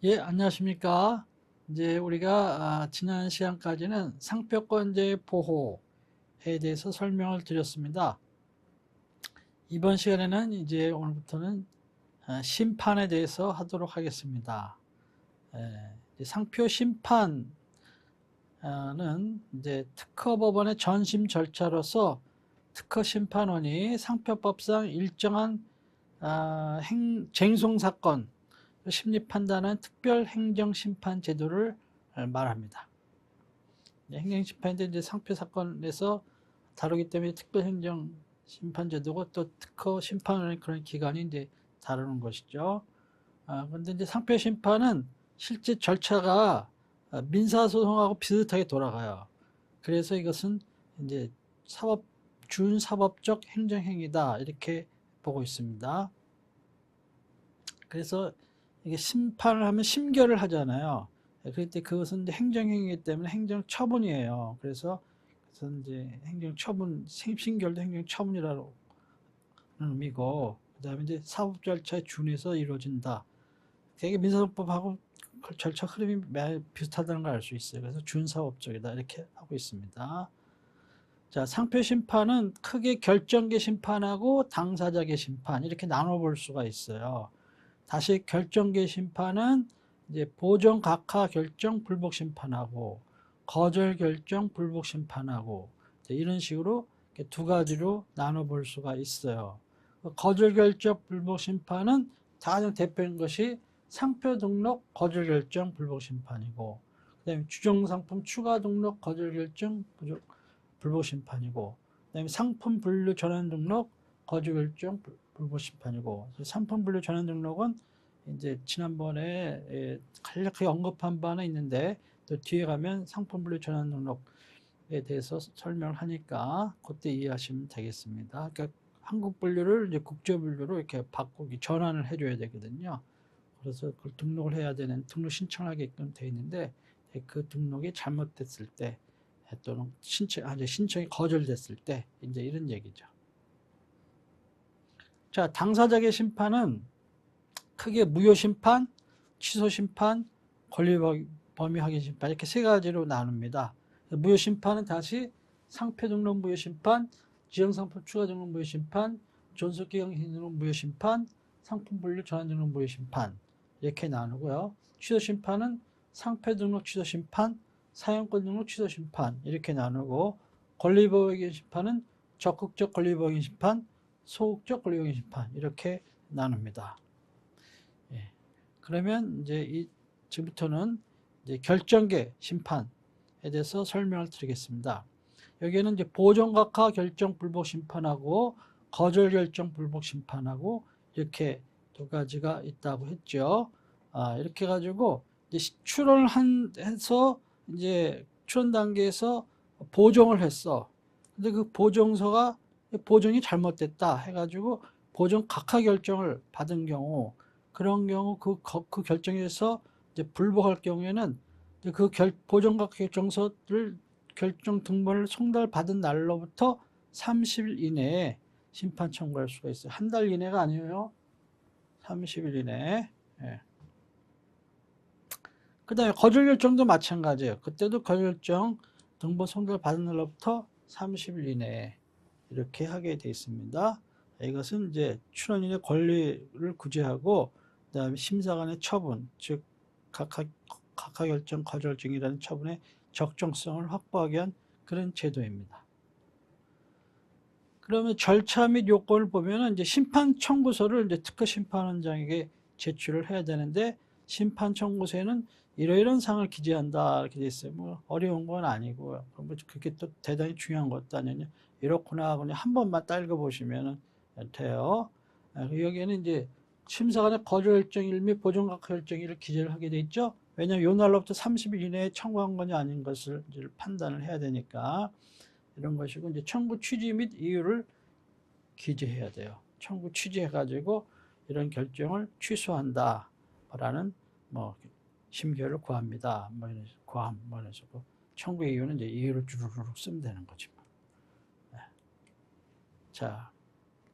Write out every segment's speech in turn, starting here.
예, 안녕하십니까. 이제 우리가 지난 시간까지는 상표권자의 보호에 대해서 설명을 드렸습니다. 이번 시간에는 이제 오늘부터는 심판에 대해서 하도록 하겠습니다. 이제 상표 심판은 이제 특허법원의 전심 절차로서 특허심판원이 상표법상 일정한 쟁송 사건 심리 판단은 특별 행정심판 제도를 말합니다. 행정심판인데 이제 상표 사건에서 다루기 때문에 특별 행정심판 제도고 또 특허 심판을 그런 기관이 이제 다루는 것이죠. 그런데 이제 상표 심판은 실제 절차가 민사소송하고 비슷하게 돌아가요. 그래서 이것은 이제 준사법적 행정행위다 이렇게 보고 있습니다. 그래서 이게 심판을 하면 심결을 하잖아요. 그럴 때 그것은 행정행위이기 때문에 행정처분이에요. 그래서 이제 행정처분, 심결도 행정처분이라는 의미고, 그 다음에 이제 사법 절차에 준해서 이루어진다. 되게 민사소송법하고 절차 흐름이 비슷하다는 걸 알 수 있어요. 그래서 준사법적이다 이렇게 하고 있습니다. 자, 상표 심판은 크게 결정계 심판하고 당사자계 심판 이렇게 나눠볼 수가 있어요. 다시 결정계 심판은 이제 보정 각하 결정 불복 심판하고 거절 결정 불복 심판하고 이런 식으로 두 가지로 나눠 볼 수가 있어요. 거절 결정 불복 심판은 가장 대표인 것이 상표 등록 거절 결정 불복 심판이고, 그다음에 주정 상품 추가 등록 거절 결정 불복 심판이고, 그다음에 상품 분류 전환 등록 거절 결정 불복 심판이고, 상품 분류 전환 등록은 이제 지난번에 간략하게 언급한 바는 있는데 또 뒤에 가면 상품 분류 전환 등록에 대해서 설명을 하니까 그때 이해하시면 되겠습니다. 그러니까 한국 분류를 이제 국제 분류로 이렇게 바꾸기 전환을 해줘야 되거든요. 그래서 그걸 등록을 해야 되는 등록 신청하게끔 돼 있는데 그 등록이 잘못됐을 때 또는 신청이 거절됐을 때 이제 이런 얘기죠. 자, 당사자의 심판은 크게 무효심판, 취소심판, 권리범위 확인 심판 이렇게 세 가지로 나눕니다. 무효심판은 다시 상표 등록 무효심판, 지정상품 추가 등록 무효심판, 존속기강 등록 무효심판, 상품 분류 전환 등록 무효심판 이렇게 나누고요. 취소심판은 상표 등록 취소심판, 사용권 등록 취소심판 이렇게 나누고, 권리보호기 심판은 적극적 권리보호기 심판, 소극적 권리보호기 심판 이렇게 나눕니다. 예. 그러면 이제 지금부터는 이제 결정계 심판에 대해서 설명을 드리겠습니다. 여기에는 이제 보정각하 결정 불복 심판하고 거절 결정 불복 심판하고 이렇게 두 가지가 있다고 했죠. 이렇게 가지고 이제 출원을 해서 이제 출원 단계에서 보정을 했어. 근데 그 보정서가 보정이 잘못됐다 해가지고 보정 각하 결정을 받은 경우, 그런 경우 그 결정에서 이제 불복할 경우에는 그 보정 각하 결정서를 결정 등본을 송달받은 날로부터 30일 이내에 심판 청구할 수가 있어요. 한 달 이내가 아니에요. 30일 이내에. 예. 그 다음에 거절 결정도 마찬가지예요. 그때도 거절 결정 등본 송달받은 날로부터 30일 이내에 이렇게 하게 되어 있습니다. 이것은 이제 출원인의 권리를 구제하고, 그 다음에 심사관의 처분, 즉 각하 결정 거절증이라는 처분의 적정성을 확보하기 위한 그런 제도입니다. 그러면 절차 및 요건을 보면은 이제 심판 청구서를 이제 특허 심판원장에게 제출을 해야 되는데, 심판 청구서에는 이러이러한 사항을 기재한다 이렇게 돼 있어요. 뭐 어려운 건 아니고 뭐 그게 또 대단히 중요한 것도 아니냐. 이렇구나 그냥 한 번만 딸겨 보시면 돼요. 여기에는 이제 심사관의 거절 결정일 및 보정각 결정일을 기재를 하게 돼 있죠. 왜냐하면 요 날로부터 30일 이내에 청구한 거냐 아닌 것을 이제 판단을 해야 되니까 이런 것이고, 이제 청구 취지 및 이유를 기재해야 돼요. 청구 취지해가지고 이런 결정을 취소한다라는 뭐 심결을 구합니다. 뭐 이런 구함 뭐 이런 식으로 청구 이유는 이제 이유를 주르륵 쓰면 되는 거지. 네. 자,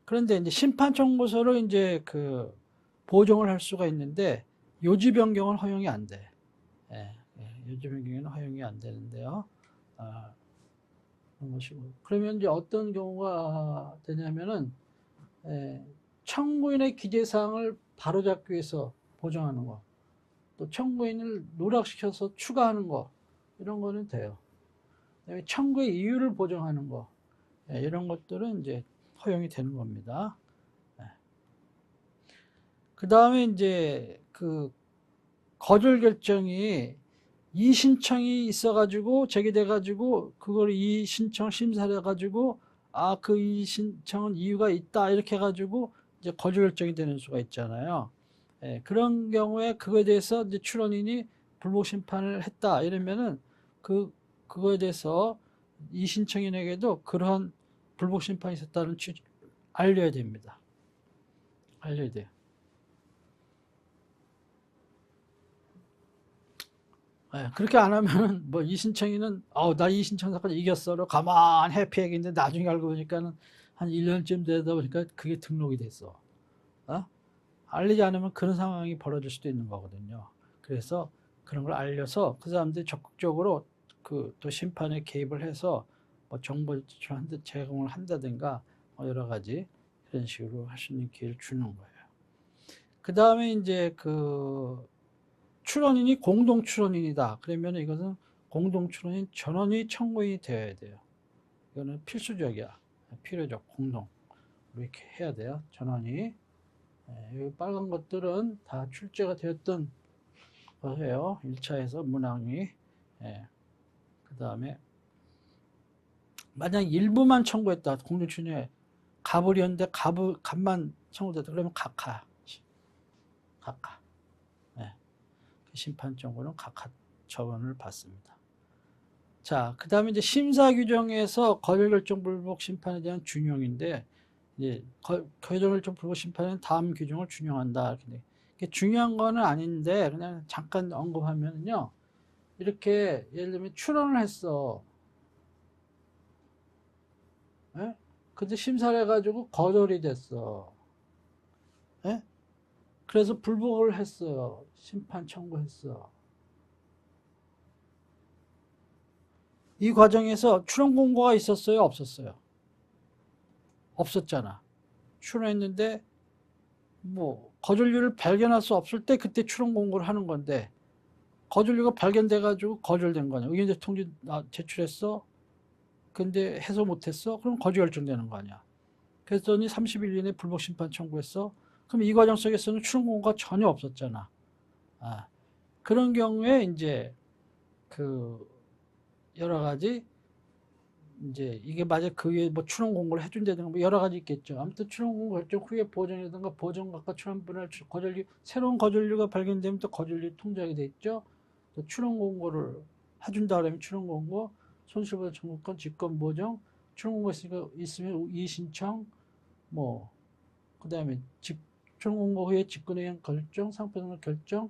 그런데 이제 심판 청구서로 이제 그 보정을 할 수가 있는데 요지 변경은 허용이 안 돼. 요지 변경은 허용이 안 되는데요. 그런 것이고. 그러면 이제 어떤 경우가 되냐면은, 청구인의 기재사항을 바로잡기 위해서 보정하는 거, 또 청구인을 누락시켜서 추가하는 거, 이런 거는 돼요. 그다음에 청구의 이유를 보정하는 거, 이런 것들은 이제 허용이 되는 겁니다. 그 다음에 이제 그 거절 결정이 이신청이 있어가지고 제기돼가지고 그걸 이신청 심사를 해가지고 그 이신청은 이유가 있다 이렇게 해가지고 이제 거절 결정이 되는 수가 있잖아요. 그런 경우에 그거에 대해서 이제 출원인이 불복 심판을 했다 이러면은 그거에 대해서 이신청인에게도 그런 불복 심판이 있었다는 알려야 됩니다. 알려야 돼요. 그렇게 안 하면은 뭐 이신청이는 나 이신청 사건 이겼어로 가만 해피하겠는데 나중에 알고 보니까는 한 1년쯤 되다 보니까 그게 등록이 됐어. 알리지 않으면 그런 상황이 벌어질 수도 있는 거거든요. 그래서 그런 걸 알려서 그 사람들이 적극적으로 또 심판에 개입을 해서 뭐 정보 제공을 한다든가 여러 가지 이런 식으로 할 수 있는 기회를 주는 거예요. 그 다음에 이제 출원인이 공동 출원인이다. 그러면 이것은 공동 출원인 전원이 청구인이 되어야 돼요. 이거는 필수적이야. 필요적 공동 이렇게 해야 돼요. 전원이. 이 빨간 것들은 다 출제가 되었던 거예요. 1차에서 문항이. 그 다음에 만약 일부만 청구했다. 공동 출원에 갑을이었는데 갑만 청구됐다. 그러면 각하. 심판 청구는 각하 처분을 받습니다. 자, 그 다음에 이제 심사 규정에서 거절 결정 불복 심판에 대한 준용인데, 이제 거절 결정 불복 심판은 다음 규정을 준용한다. 이게 중요한 거는 아닌데, 그냥 잠깐 언급하면요. 이렇게, 예를 들면 출원을 했어. 근데 심사를 해가지고 거절이 됐어. 그래서 불복을 했어요. 심판 청구했어. 이 과정에서 출원 공고가 있었어요? 없었어요? 없었잖아. 출원했는데 뭐 거절률을 발견할 수 없을 때 그때 출원 공고를 하는 건데 거절률가 발견돼 가지고 거절된 거냐. 의견제 통지 제출했어. 근데 해소 못했어. 그럼 거절 결정되는 거 아니야. 그랬더니 30일 이내에 불복 심판 청구했어. 그럼 이 과정 속에서는 출원 공고가 전혀 없었잖아. 그런 경우에 이제 여러 가지 이제 이게 만약 그 위에 뭐 출원 공고를 해준다든가 뭐 여러 가지 있겠죠. 아무튼 출원 공고 결정 후에 보정이라든가 보정각과 출원분할 거절류 새로운 거절류가 발견되면 또 거절류 통지하게 돼 있죠. 또 출원 공고를 해준다 그러면 출원 공고, 손실보상 청구권, 직권 보정, 출원 공고 있으면 이의신청, 뭐 그다음에 출원 공고 후에 직권의견 결정, 상표 등록 결정,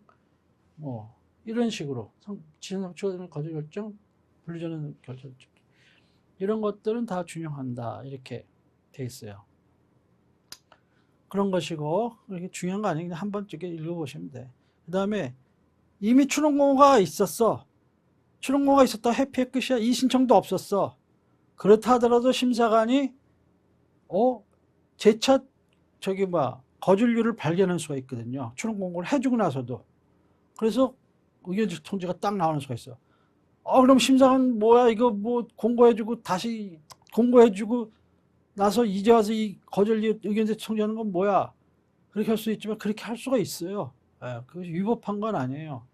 뭐 이런 식으로 지정상 추가되는 거절 결정, 분리전환 결정. 이런 것들은 다 준용한다. 이렇게 돼 있어요. 그런 것이고, 이렇게 중요한 거 아니에요. 그냥 한번 읽어보시면 돼. 그 다음에 이미 출원공고가 있었어. 출원공고가 있었다. 회피의 끝이야. 이 신청도 없었어. 그렇다 하더라도 심사관이, 재차, 거절률을 발견할 수가 있거든요. 출원공고를 해주고 나서도. 그래서 의견적 통지가 딱 나오는 수가 있어. 그럼 심사관 뭐야? 이거 뭐 공고해주고 다시 공고해주고 나서 이제 와서 이 거절 의견제 청구하는 건 뭐야? 그렇게 할 수 있지만 그렇게 할 수가 있어요. 그것이 위법한 건 아니에요.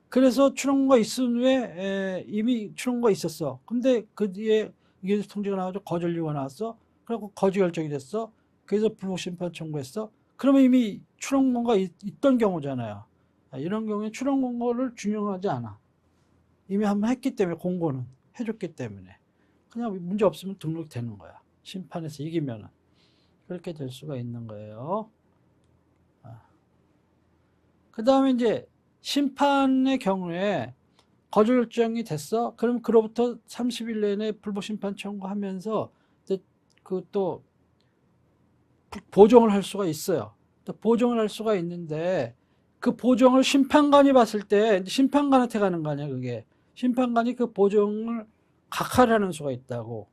그래서 출원고가 있은 후에 이미 출원고가 있었어. 근데 그 뒤에 의견제 통지가 나와서 거절료가 나왔어. 그리고 거절 결정이 됐어. 그래서 불복 심판 청구했어. 그러면 이미 출원고가 있던 경우잖아요. 이런 경우에 출원공고를 준용하지 않아. 이미 한번 했기 때문에 공고는 해줬기 때문에 그냥 문제 없으면 등록되는 거야. 심판에서 이기면은 그렇게 될 수가 있는 거예요. 그 다음에 이제 심판의 경우에 거절 결정이 됐어. 그럼 그로부터 30일 내내 불복 심판 청구하면서 또 보정을 할 수가 있어요. 또 보정을 할 수가 있는데 그 보정을 심판관이 봤을 때 심판관한테 가는 거 아니야, 그게. 심판관이 그 보정을 각하라는 수가 있다고.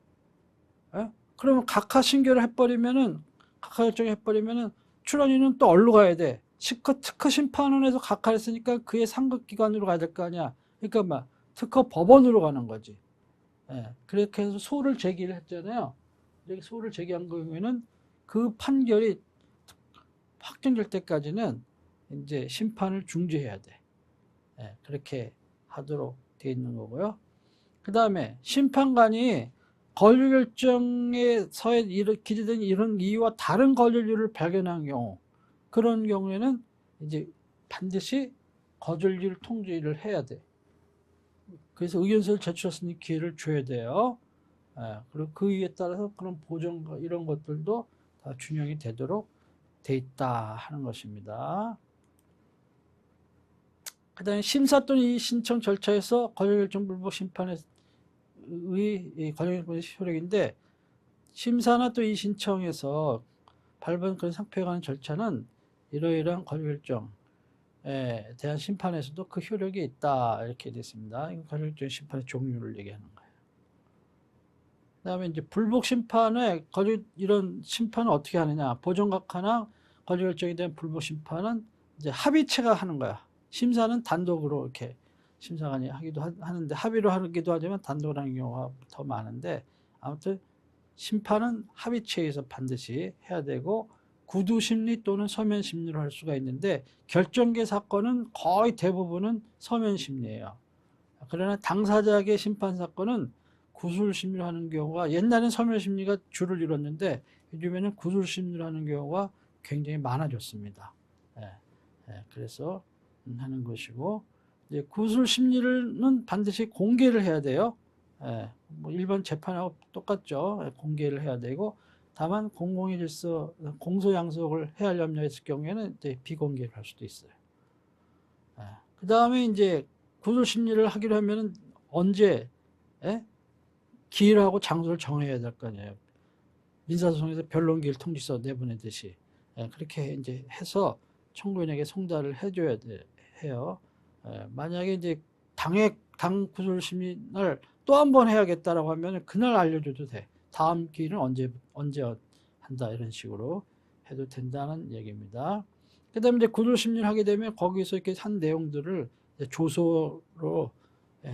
예? 그러면 각하 신결을 해버리면은, 각하 결정해버리면은 출원인은 또 어디로 가야 돼? 특허 심판원에서 각하를 했으니까 그의 상급기관으로 가야 될 거 아니야. 그러니까 막 특허 법원으로 가는 거지. 예. 그렇게 해서 소를 제기를 했잖아요. 이렇게 소를 제기한 경우에는 그 판결이 확정될 때까지는 이제 심판을 중지해야 돼. 예. 그렇게 하도록 돼 있는 거고요. 그 다음에 심판관이 권리 결정에 서에 기재된 이런 이유와 다른 권리를 발견한 경우, 그런 경우에는 이제 반드시 거절리를 통지를 해야 돼. 그래서 의견서를 제출했으니 기회를 줘야 돼요. 예, 그리고 그 이유에 따라서 그런 보정과 이런 것들도 다 준용이 되도록 돼 있다 하는 것입니다. 그 다음에 심사 또는 이 신청 절차에서 권리결정 불복 심판의 권리결정 효력인데, 심사나 또 이 신청에서 발본 그런 상표에 관한 절차는 이러이러한 권리결정에 대한 심판에서도 그 효력이 있다 이렇게 되어 있습니다. 권리결정 심판의 종류를 얘기하는 거예요. 그 다음에 이제 불복 심판에 이런 심판은 어떻게 하느냐. 보정각하나 권리결정에 대한 불복 심판은 이제 합의체가 하는 거야. 심사는 단독으로 이렇게 심사관이 하기도 하는데, 합의로 하기도 하지만 단독으로 하는 경우가 더 많은데, 아무튼 심판은 합의체에서 반드시 해야 되고, 구두심리 또는 서면심리로 할 수가 있는데, 결정계 사건은 거의 대부분은 서면심리예요. 그러나 당사자에게 심판 사건은 구술심리로 하는 경우가, 옛날엔 서면심리가 주를 이뤘는데 요즘에는 구술심리로 하는 경우가 굉장히 많아졌습니다. 그래서 하는 것이고, 이제 구술심리는 반드시 공개를 해야 돼요. 뭐 일반 재판하고 똑같죠. 공개를 해야 되고, 다만 공공의 질서, 공소양속을 해야 할 염려가 있을 경우에는 이제 비공개를 할 수도 있어요. 그 다음에 이제 구술심리를 하기로 하면은 언제, 기일하고 장소를 정해야 될 거 아니에요. 민사소송에서 변론기일 통지서 내보내듯이. 그렇게 이제 해서 청구인에게 송달을 해줘야 해요. 만약에 이제 당 구술심리를 또 한 번 해야겠다라고 하면 그날 알려줘도 돼. 다음 기일은 언제 한다, 이런 식으로 해도 된다는 얘기입니다. 그 다음에 이제 구술심리를 하게 되면 거기서 이렇게 한 내용들을 이제 조서로,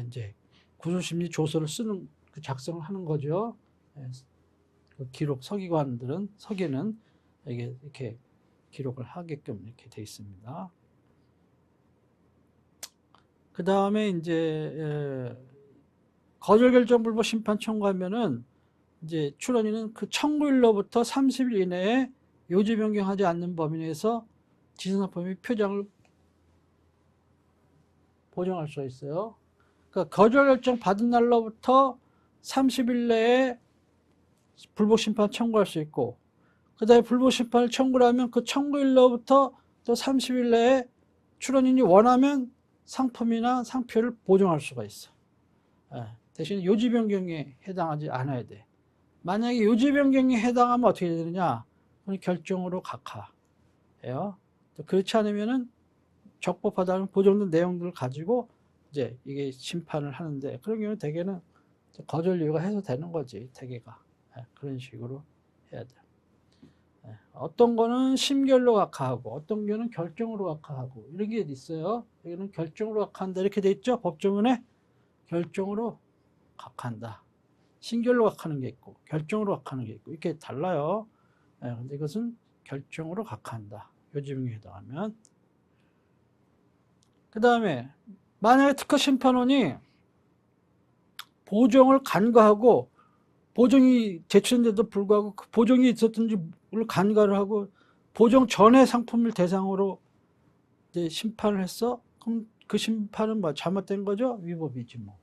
이제 구술심리 조서를 작성을 하는 거죠. 그 기록, 서기는 이렇게 기록을 하게끔 이렇게 돼 있습니다. 그 다음에 이제 거절결정 불복 심판 청구하면은 이제 출원인은 그 청구일로부터 30일 이내에 요지 변경하지 않는 범위 내에서 지정사표 및 표장을 보정할 수가 있어요. 그러니까 거절결정 받은 날로부터 30일 내에 불복 심판 청구할 수 있고, 그 다음에 불복 심판을 청구를 하면 그 청구일로부터 또 30일 내에 출원인이 원하면 상품이나 상표를 보정할 수가 있어. 대신 요지 변경에 해당하지 않아야 돼. 만약에 요지 변경에 해당하면 어떻게 되느냐? 그건 결정으로 각하해요. 그렇지 않으면은 적법하다는 보정된 내용들을 가지고 이제 이게 심판을 하는데, 그런 경우 대개는 거절 이유가 해소되는 거지, 대개가. 그런 식으로 해야 돼. 어떤 거는 심결로 각하하고, 어떤 경우는 결정으로 각하하고, 이런 게 있어요. 여기는 결정으로 각하한다 이렇게 돼 있죠. 법조문에 결정으로 각하한다. 심결로 각하는 게 있고 결정으로 각하는 게 있고 이렇게 달라요. 근데 이것은 결정으로 각하한다. 요지명에 해당하면. 그 다음에 만약에 특허심판원이 보정을 간과하고, 보정이 제출했는데도 불구하고 그 보정이 있었던지를 간과를 하고 보정 전에 상품을 대상으로 이제 심판을 했어. 그럼 그 심판은 뭐 잘못된 거죠? 위법이지 뭐.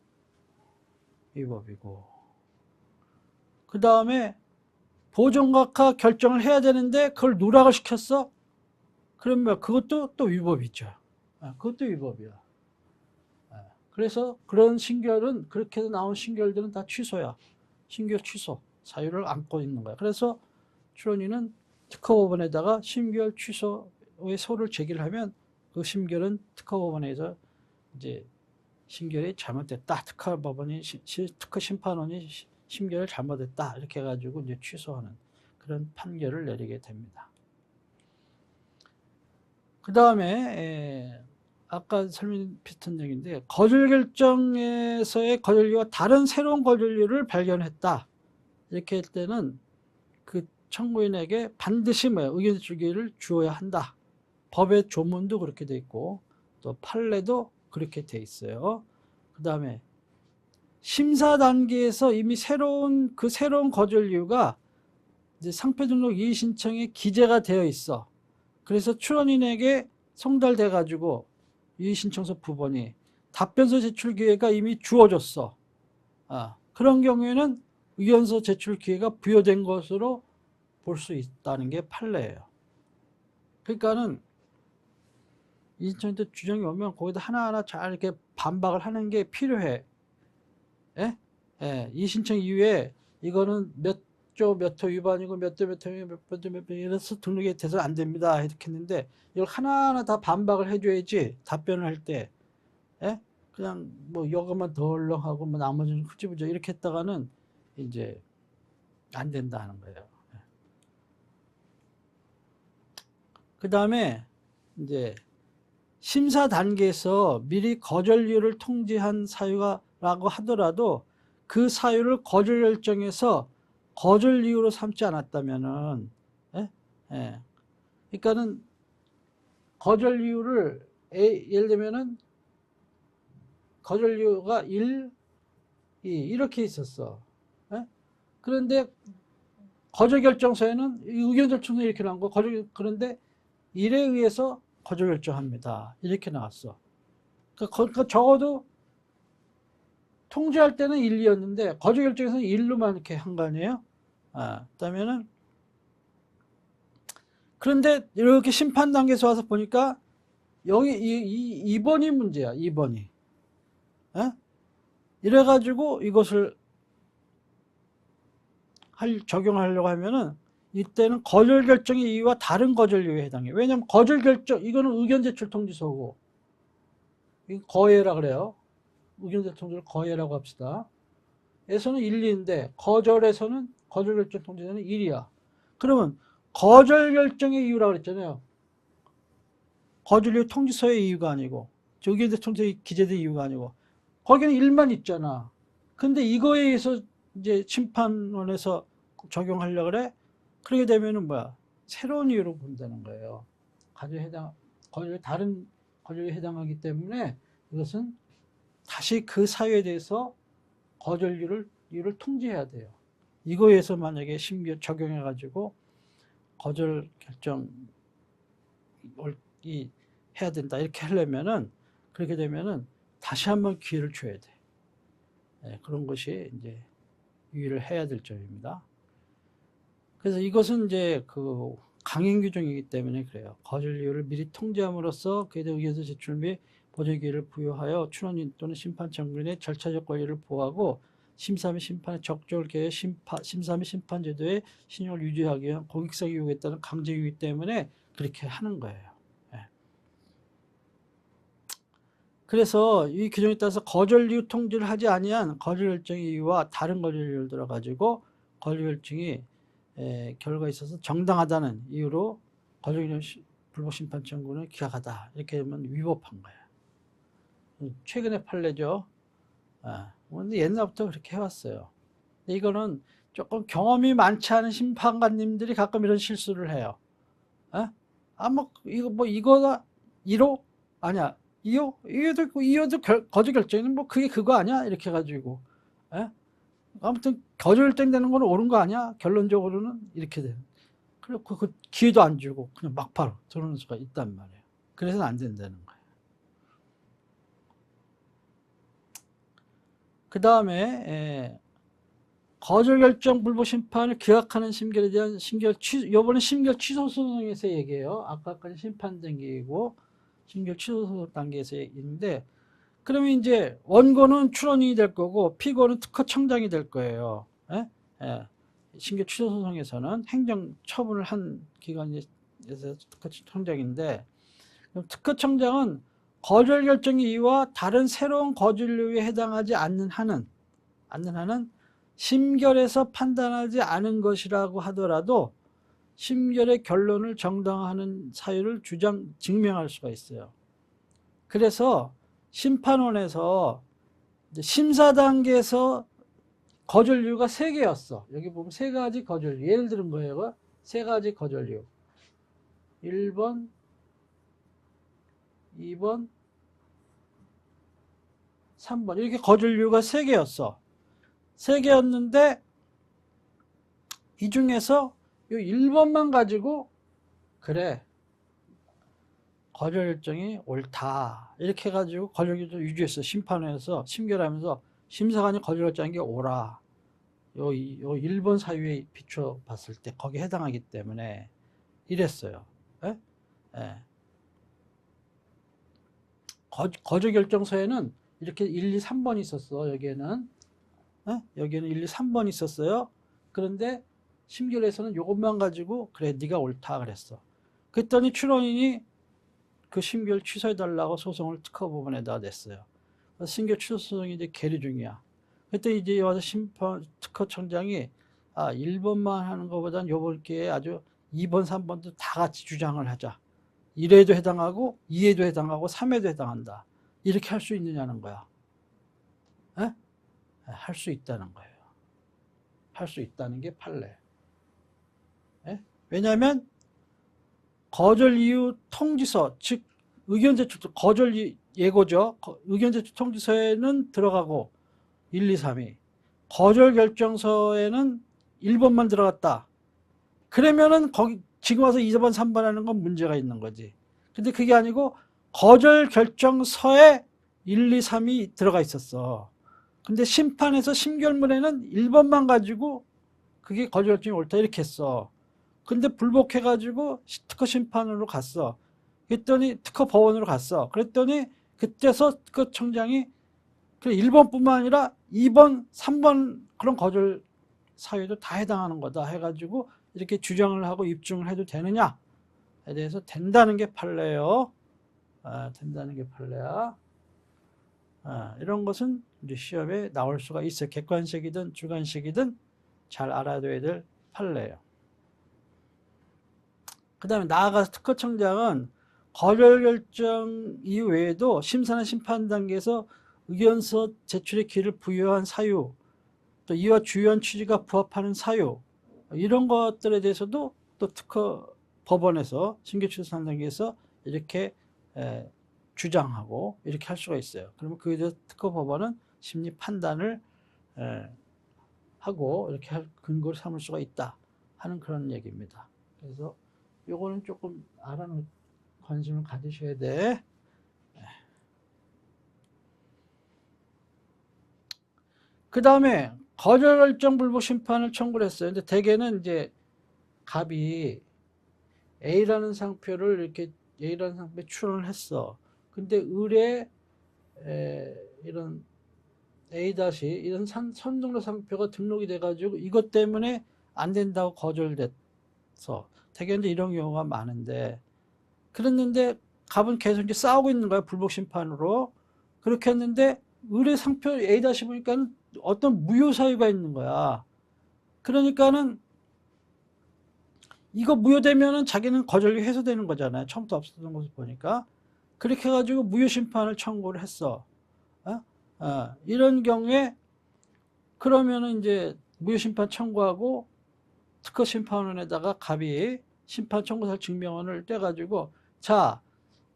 위법이고. 그 다음에 보정각하 결정을 해야 되는데 그걸 누락을 시켰어? 그러면 그것도 또 위법이죠. 그것도 위법이야. 그래서 그런 신결은, 그렇게 나온 신결들은 다 취소야. 신결 취소 사유를 안고 있는 거야. 그래서 출원인은 특허법원에다가 신결 취소의 소를 제기를 하면 그 심결은 특허법원에서 이제 심결이 잘못됐다. 특허법원이 특허 심판원이 심결을 잘못했다. 이렇게 해가지고 이제 취소하는 그런 판결을 내리게 됩니다. 그 다음에 아까 설명 비슷한 얘기인데 거절 결정에서의 거절료와 다른 새로운 거절료를 발견했다. 이렇게 할 때는 그 청구인에게 반드시 의견 제출기를 주어야 한다. 법의 조문도 그렇게 돼 있고 또 판례도 그렇게 돼 있어요. 그 다음에 심사 단계에서 이미 새로운 거절 이유가 이제 상표 등록 이의 신청에 기재가 되어 있어. 그래서 출원인에게 송달돼 가지고 이의 신청서 부본이 답변서 제출 기회가 이미 주어졌어. 그런 경우에는 의견서 제출 기회가 부여된 것으로 볼 수 있다는 게 판례예요. 그러니까는 이의신청서 규정이 오면 거기다 하나하나 잘 이렇게 반박을 하는 게 필요해. 예? 예. 이의신청 이후에 이거는 몇 조 몇 호 위반이고 몇 도 몇 호 몇 호 이래서 등록이 돼서 안 됩니다. 이렇게 했는데 이걸 하나하나 다 반박을 해줘야지 답변을 할 때, 예? 그냥 뭐 이것만 덜렁하고 뭐 나머지는 흐지부지 이렇게 했다가는 이제 안 된다 하는 거예요. 그 다음에 이제 심사 단계에서 미리 거절 이유를 통지한 사유라고 하더라도 그 사유를 거절 결정에서 거절 이유로 삼지 않았다면은, 예? 예. 그러니까는 거절 이유를 예를 들면은 거절 이유가 1, 2 이렇게 있었어. 예? 그런데 거절 결정서에는 의견 절충서 이렇게 나온 거 그런데 1에 의해서 거절 결정합니다. 이렇게 나왔어. 그러니까 적어도 통지할 때는 1, 2였는데 거절 결정에서는 1로만 이렇게 한 거 아니에요? 그다음에는 그런데 이렇게 심판 단계에서 와서 보니까 여기 2번이 문제야. 2번이. 이래가지고 이것을 적용하려고 하면은 이때는 거절 결정의 이유와 다른 거절 이유에 해당해. 왜냐하면 거절 결정 이거는 의견 제출 통지서고 거예라 그래요. 의견 제출 통지를 거예라고 합시다. 에서는 1, 2인데 거절 결정 통지서는 1이야. 그러면 거절 결정의 이유라고 그랬잖아요. 거절 이유 통지서의 이유가 아니고 의견 제출 통지서에 기재된 이유가 아니고 거기는 1만 있잖아. 근데 이거에 의해서 이제 심판원에서 적용하려고 그래? 그렇게 되면은 새로운 이유로 본다는 거예요. 다른 거절에 해당하기 때문에 이것은 다시 그 사유에 대해서 거절 이유를 통지해야 돼요. 이거에서 만약에 심기에 적용해가지고 거절 결정이 해야 된다. 이렇게 하려면은 그렇게 되면은 다시 한번 기회를 줘야 돼. 네, 그런 것이 이제 유의를 해야 될 점입니다. 그래서 이것은 이제 그 강행 규정이기 때문에 그래요. 거절 이유를 미리 통지함으로써 그에 대한 의견서 제출 및 보전 기회를 부여하여 출원인 또는 심판 청구인의 절차적 권리를 보호하고 심사 및 심판의 적절을 개해 심사 및 심판 제도의 신용을 유지하기 위한 공익성 이유에 따른 강제이기 때문에 그렇게 하는 거예요. 그래서 이 규정에 따라서 거절 이유 통지를 하지 아니한 거절 결정의 이유와 다른 거절 이유를 들어가지고 거절 결정이 결과에 있어서 정당하다는 이유로 거절 불복 심판 청구는 기각하다. 이렇게 하면 위법한 거예요. 최근의 판례죠. 근데 옛날부터 그렇게 해왔어요. 이거는 조금 경험이 많지 않은 심판관님들이 가끔 이런 실수를 해요. 이거가 1호? 아니야. 2호? 2호도 있고, 2호도 거절 결정은 그게 그거 아니야? 이렇게 해가지고. 아무튼 거절 결정되는 건 옳은 거 아니야? 결론적으로는 이렇게 되는. 그리고 그 기회도 안 주고 그냥 막바로 들어오는 수가 있단 말이에요. 그래서 안 된다는 거예요. 그 다음에 거절 결정 불복 심판을 기각하는 심결에 대한 요번에 심결 취소 소송에서 얘기해요. 아까까지 심판 단계이고 심결 취소 소송 단계에서 있는데, 그러면 이제 원고는 출원인이 될 거고 피고는 특허청장이 될 거예요. 심결 취소 소송에서는 행정 처분을 한 기관에서 특허청장인데, 특허청장은 거절 결정 이유와 다른 새로운 거절료에 해당하지 않는 한은 심결에서 판단하지 않은 것이라고 하더라도 심결의 결론을 정당화하는 사유를 증명할 수가 있어요. 그래서 심판원에서 심사 단계에서 거절료가 3개였어. 여기 보면 3가지 거절료. 예를 들은 뭐예요? 3가지 거절료. 1번, 2번, 3번. 이렇게 거절료가 3개였어. 3개였는데 이 중에서 이 1번만 가지고 그래 거절 결정이 옳다 이렇게 해가지고 거절 결정 유지했어. 심판원에서 심결하면서 심사관이 거절 결정한 게 옳아. 요 1번 사유에 비춰 봤을 때 거기에 해당하기 때문에 이랬어요. 예? 예. 거절 결정서에는 이렇게 1, 2, 3번이 있었어. 여기에는 예? 여기에는 1, 2, 3번이 있었어요. 그런데 심결에서는 이것만 가지고 그래 네가 옳다 그랬어. 그랬더니 출원인이 그 심결 취소해달라고 소송을 특허법원에다 냈어요. 심결 취소 소송이 이제 계류 중이야. 그때 이제 와서 특허청장이 1번만 하는 것보단 요번 기회에 아주 2번, 3번도 다 같이 주장을 하자. 1회도 해당하고 2회도 해당하고 3회도 해당한다. 이렇게 할 수 있느냐는 거야. 할 수 있다는 거예요. 할 수 있다는 게 판례. 왜냐하면 거절 이유 통지서, 즉 의견 제출 거절 예고죠. 의견 제출 통지서에는 들어가고 1, 2, 3이 거절 결정서에는 1번만 들어갔다. 그러면은 거기 지금 와서 2번, 3번 하는 건 문제가 있는 거지. 근데 그게 아니고 거절 결정서에 1, 2, 3이 들어가 있었어. 근데 심판에서 심결문에는 1번만 가지고 그게 거절 결정이 옳다 이렇게 했어. 근데 불복해가지고 특허 심판으로 갔어. 그랬더니 특허 법원으로 갔어. 그랬더니 그때서 특허청장이 1번뿐만 아니라 2번, 3번 그런 거절 사유도 다 해당하는 거다 해가지고 이렇게 주장을 하고 입증을 해도 되느냐에 대해서 된다는 게 판례요. 된다는 게 판례야. 이런 것은 이제 시험에 나올 수가 있어요. 객관식이든 주관식이든 잘 알아둬야 될 판례예요. 그 다음에 나아가서 특허청장은 거절 결정 이외에도 심사나 심판 단계에서 의견서 제출의 기회를 부여한 사유, 또 이와 주요한 취지가 부합하는 사유, 이런 것들에 대해서도 또 특허 법원에서 심결취소 단계에서 이렇게 주장하고 이렇게 할 수가 있어요. 그러면 그에 대해서 특허 법원은 심리 판단을 하고 이렇게 할 근거를 삼을 수가 있다 하는 그런 얘기입니다. 그래서 요거는 조금 알아놓 관심을 가지셔야 돼. 그 다음에 거절 결정 불복 심판을 청구를 했어요. 근데 대개는 이제 갑이 A라는 상표를 이렇게 A라는 상표에 출원을 했어. 근데 을에 이런 A- 이런 선등록 상표가 등록이 돼가지고 이것 때문에 안 된다고 거절됐어. 대개 이제 이런 경우가 많은데, 그랬는데 갑은 계속 이제 싸우고 있는 거야. 불복 심판으로. 그렇게 했는데 을의 상표 A- 보니까 어떤 무효 사유가 있는 거야. 그러니까는 이거 무효되면은 자기는 거절이 해소되는 거잖아요. 처음부터 없었던 것을 보니까. 그렇게 해가지고 무효 심판을 청구를 했어. 이런 경우에 그러면은 이제 무효 심판 청구하고 특허 심판원에다가 갑이 심판 청구서 증명원을 떼가지고 자,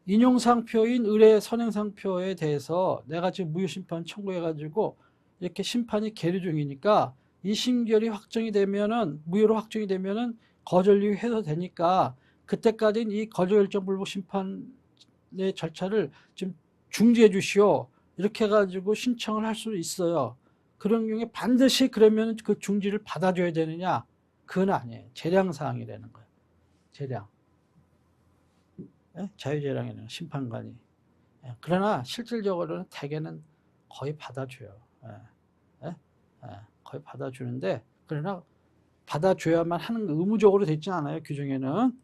인용상표인 을의 선행상표에 대해서 내가 지금 무효심판 청구해가지고 이렇게 심판이 계류 중이니까 이 심결이 확정이 되면은, 무효로 확정이 되면은 거절이 해소되니까 그때까지는 이 거절결정 불복 심판의 절차를 좀 중지해 주시오. 이렇게 해가지고 신청을 할 수 있어요. 그런 경우에 반드시 그러면 그 중지를 받아줘야 되느냐? 그건 아니에요. 재량사항이라는 거예요. 재량. 자유재량이라는 심판관이. 그러나 실질적으로는 대개는 거의 받아줘요. 거의 받아주는데, 그러나 받아줘야만 하는 의무적으로 되지 않아요. 규정에는.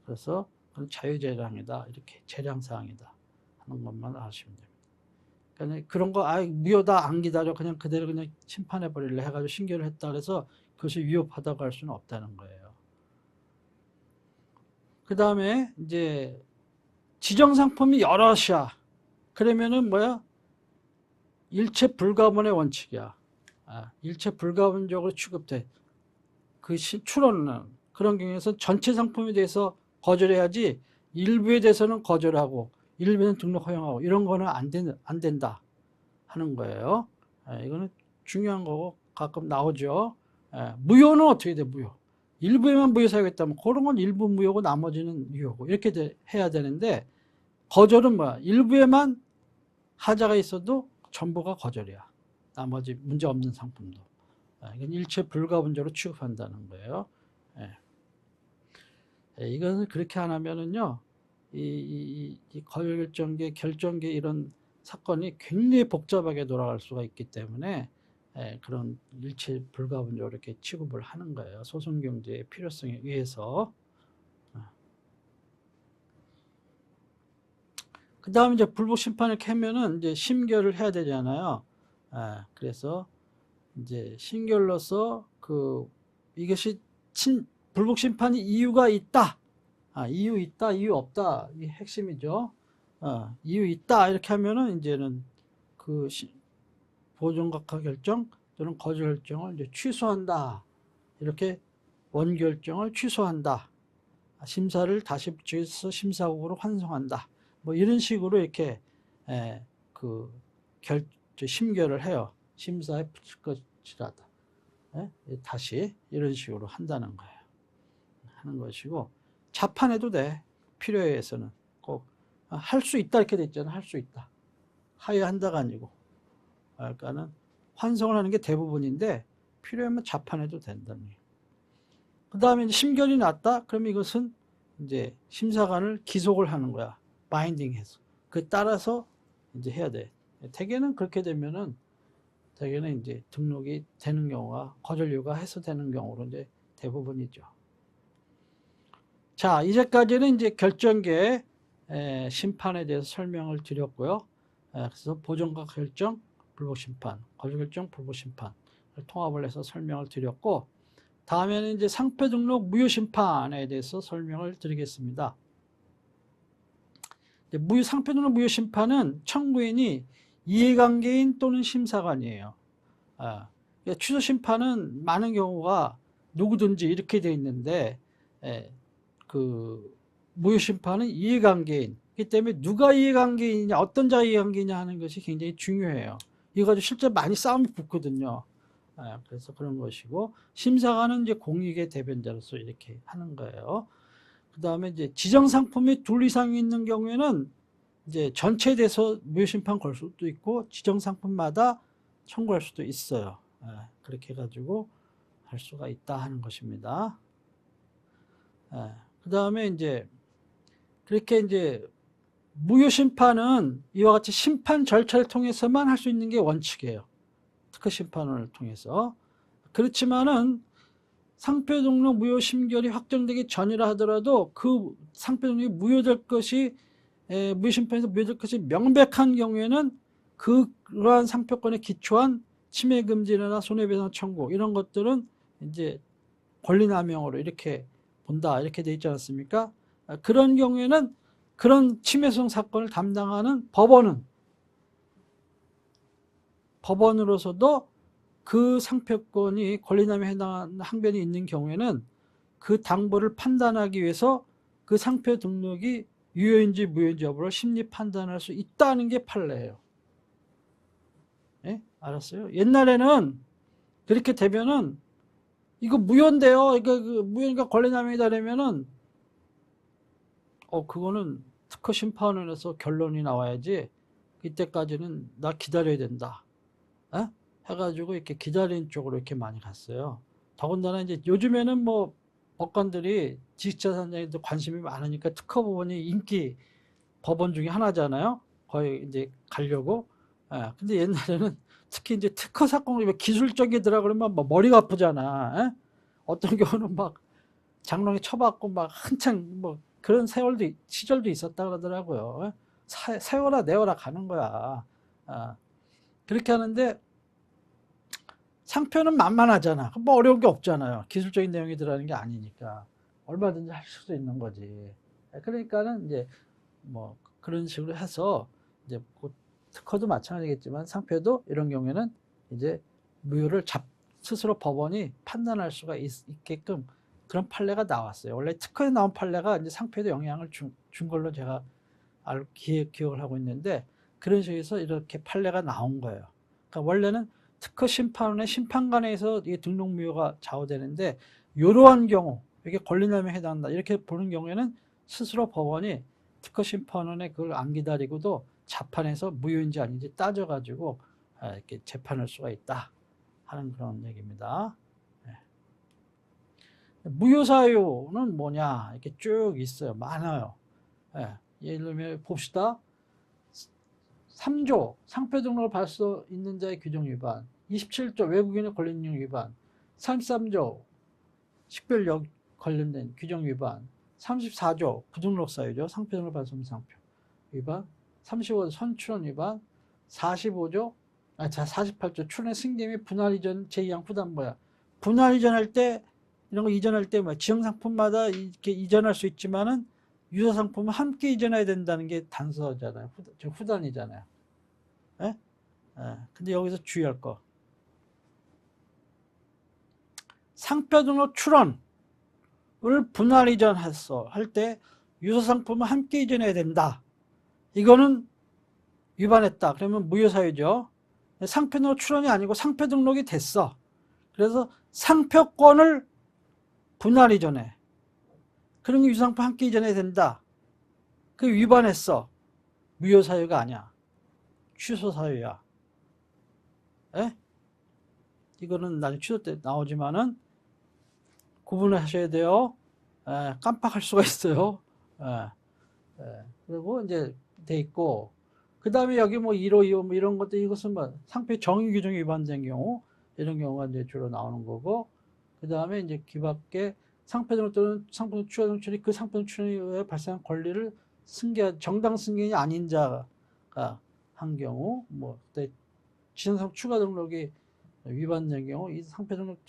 그래서 그건 자유재량이다. 이렇게 재량사항이다 하는 것만 아시면 됩니다. 그러니까 그런 거 무효다 안 기다려 그냥 그대로 그냥 심판해 버릴래 해가지고 신결을 했다 그래서 그것이 위협하다고 할 수는 없다는 거예요. 그 다음에 이제 지정상품이 여럿이야. 그러면은 뭐야? 일체 불가분의 원칙이야. 일체 불가분적으로 취급돼. 그 출원은 그런 경우에서 전체 상품에 대해서 거절해야지 일부에 대해서는 거절하고 일부는 등록 허용하고 이런 거는 안 된다 하는 거예요. 이거는 중요한 거고 가끔 나오죠. 무효는 어떻게 돼? 무효. 일부에만 무효 사유겠다면 그런 건 일부 무효고 나머지는 유효고 이렇게 해야 되는데 거절은 뭐야? 일부에만 하자가 있어도 전부가 거절이야. 나머지 문제 없는 상품도. 이건 일체 불가분적으로 취급한다는 거예요. 이거는 그렇게 안 하면은요, 이 거절결정계, 결정계 이런 사건이 굉장히 복잡하게 돌아갈 수가 있기 때문에 그런 일체 불가분적으로 이렇게 취급을 하는 거예요. 소송경제의 필요성에 의해서. 그 다음에 이제 불복심판을 캐면은 이제 심결을 해야 되잖아요. 그래서 이제 심결로서 이것이 불복심판이 이유가 있다. 이유 있다, 이유 없다. 이게 핵심이죠. 이유 있다. 이렇게 하면은 이제는 보존각하 결정 또는 거절 결정을 이제 취소한다. 이렇게 원결정을 취소한다. 심사를 다시 붙여서 심사국으로 환송한다. 뭐 이런 식으로 이렇게 심결을 해요. 심사에 붙일 것이라다. 다시 이런 식으로 한다는 거예요. 하는 것이고 자판해도 돼. 필요에 의해서는 꼭 할 수 있다 이렇게 돼 있잖아. 할 수 있다. 하회한다가 아니고. 그러니까는 환송을 하는 게 대부분인데 필요하면 자판해도 된다는 거예요. 그 다음에 심결이 났다. 그러면 이것은 이제 심사관을 기속을 하는 거야. 바인딩해서. 그 따라서 이제 해야 돼. 대개는 그렇게 되면은 대개는 이제 등록이 되는 경우가 거절료가 해소되는 경우로 이제 대부분이죠. 자, 이제까지는 이제 결정계 심판에 대해서 설명을 드렸고요. 그래서 보존각 결정, 불복심판, 거절결정, 불복심판을 통합을 해서 설명을 드렸고, 다음에는 이제 상표 등록 무효심판에 대해서 설명을 드리겠습니다. 상표 등록 무효심판은 청구인이 이해관계인 또는 심사관이에요. 취소심판은 많은 경우가 누구든지 이렇게 되어 있는데, 무효심판은 이해관계인이기 때문에 누가 이해관계인이냐, 어떤 자가 이해관계이냐 하는 것이 굉장히 중요해요. 이거 가지고 실제 많이 싸움이 붙거든요. 그래서 그런 것이고, 심사관은 이제 공익의 대변자로서 이렇게 하는 거예요. 그 다음에 이제 지정상품이 둘 이상이 있는 경우에는 이제 전체에 대해서 무효심판 걸 수도 있고, 지정상품마다 청구할 수도 있어요. 그렇게 해가지고 할 수가 있다 하는 것입니다. 그 다음에 이제 그렇게 이제 무효심판은 이와 같이 심판 절차를 통해서만 할 수 있는 게 원칙이에요. 특허심판을 통해서. 그렇지만은 상표 등록 무효 심결이 확정되기 전이라 하더라도 그 상표 등록이 무효될 것이 무효심판에서 무효될 것이 명백한 경우에는 그러한 상표권에 기초한 침해금지나 손해배상 청구 이런 것들은 이제 권리남용으로 이렇게 본다 이렇게 돼 있지 않습니까? 그런 경우에는 그런 침해성 사건을 담당하는 법원으로서도 그 상표권이 권리남용에 해당하는 항변이 있는 경우에는 그 당보를 판단하기 위해서 그 상표 등록이 유효인지 무효인지 여부를 심리 판단할 수 있다는 게 판례예요. 알았어요? 옛날에는 그렇게 되면은 이거 무효인데요. 이거 무효니까 권리남용이다 그러면은 그거는 특허 심판원에서 결론이 나와야지 이때까지는 나 기다려야 된다. 해가지고 이렇게 기다리는 쪽으로 이렇게 많이 갔어요. 더군다나 이제 요즘에는 뭐 법관들이 지식자산자에도 관심이 많으니까 특허 법원이 인기 법원 중에 하나잖아요. 거의 이제 가려고. 근데 옛날에는 특히 이제 특허 사건이 기술적이더라 그러면 막 머리가 아프잖아. 어떤 경우는 막 장롱에 쳐박고 막 한창 뭐 그런 시절도 있었다 그러더라고요. 세워라 내워라 가는 거야. 그렇게 하는데 상표는 만만하잖아. 뭐 어려운 게 없잖아요. 기술적인 내용이 들어가는 게 아니니까 얼마든지 할 수도 있는 거지. 그러니까는 이제 뭐 그런 식으로 해서 이제 특허도 마찬가지겠지만 상표도 이런 경우에는 이제 무효를 스스로 법원이 판단할 수가 있게끔 그런 판례가 나왔어요. 원래 특허에 나온 판례가 이제 상표에도 영향을 준 걸로 제가 기억을 하고 있는데, 그런 식에서 이렇게 판례가 나온 거예요. 그러니까 원래는 특허 심판원의 심판관에서 이 등록 무효가 좌우되는데, 이러한 경우 이게 권리남용에 해당한다 이렇게 보는 경우에는 스스로 법원이 특허 심판원의 그걸 안 기다리고도 자판에서 무효인지 아닌지 따져가지고 이렇게 재판할 수가 있다 하는 그런 얘기입니다. 무효사유는 뭐냐 이렇게 쭉 있어요. 많아요. 예를 들면 봅시다. 3조 상표 등록을 받을 수 있는 자의 규정 위반, 27조 외국인의 권리능력 위반, 33조 식별력 관련된 규정 위반, 34조 부등록 사유죠. 상표 등록을 받을 수 없는 상표 위반, 35조 선출원 위반, 48조 출원의 승계 및 분할 이전 제2항 후단부야. 분할 이전할 때 이런 거 이전할 때 뭐 지정 상품마다 이렇게 이전할 수 있지만은 유사 상품은 함께 이전해야 된다는 게 단서잖아요. 후단이잖아요. 예? 근데 여기서 주의할 거. 상표 등록 출원을 분할 이전했어. 할 때 유사 상품은 함께 이전해야 된다. 이거는 위반했다. 그러면 무효사유죠. 상표 등록 출원이 아니고 상표 등록이 됐어. 그래서 상표권을 분할 이전해. 그런 게 유상품 함께 이전해야 된다. 그 위반했어. 무효사유가 아니야. 취소사유야. 이거는 나중에 취소 때 나오지만은 구분을 하셔야 돼요. 깜빡할 수가 있어요. 그리고 이제 돼 있고, 그 다음에 여기 뭐 1호, 2호 뭐 이런 것도 이것은 뭐 상표 정의 규정이 위반된 경우, 이런 경우가 이제 주로 나오는 거고, 그 다음에 이제 기밖에 상표 등록 또는 상품 추가 정출이 그 상품 출원에 의해 발생한 권리를 정당 승계인이 아닌 자가 한 경우, 뭐 지정상 추가 등록이 위반된 경우, 이 상표 등록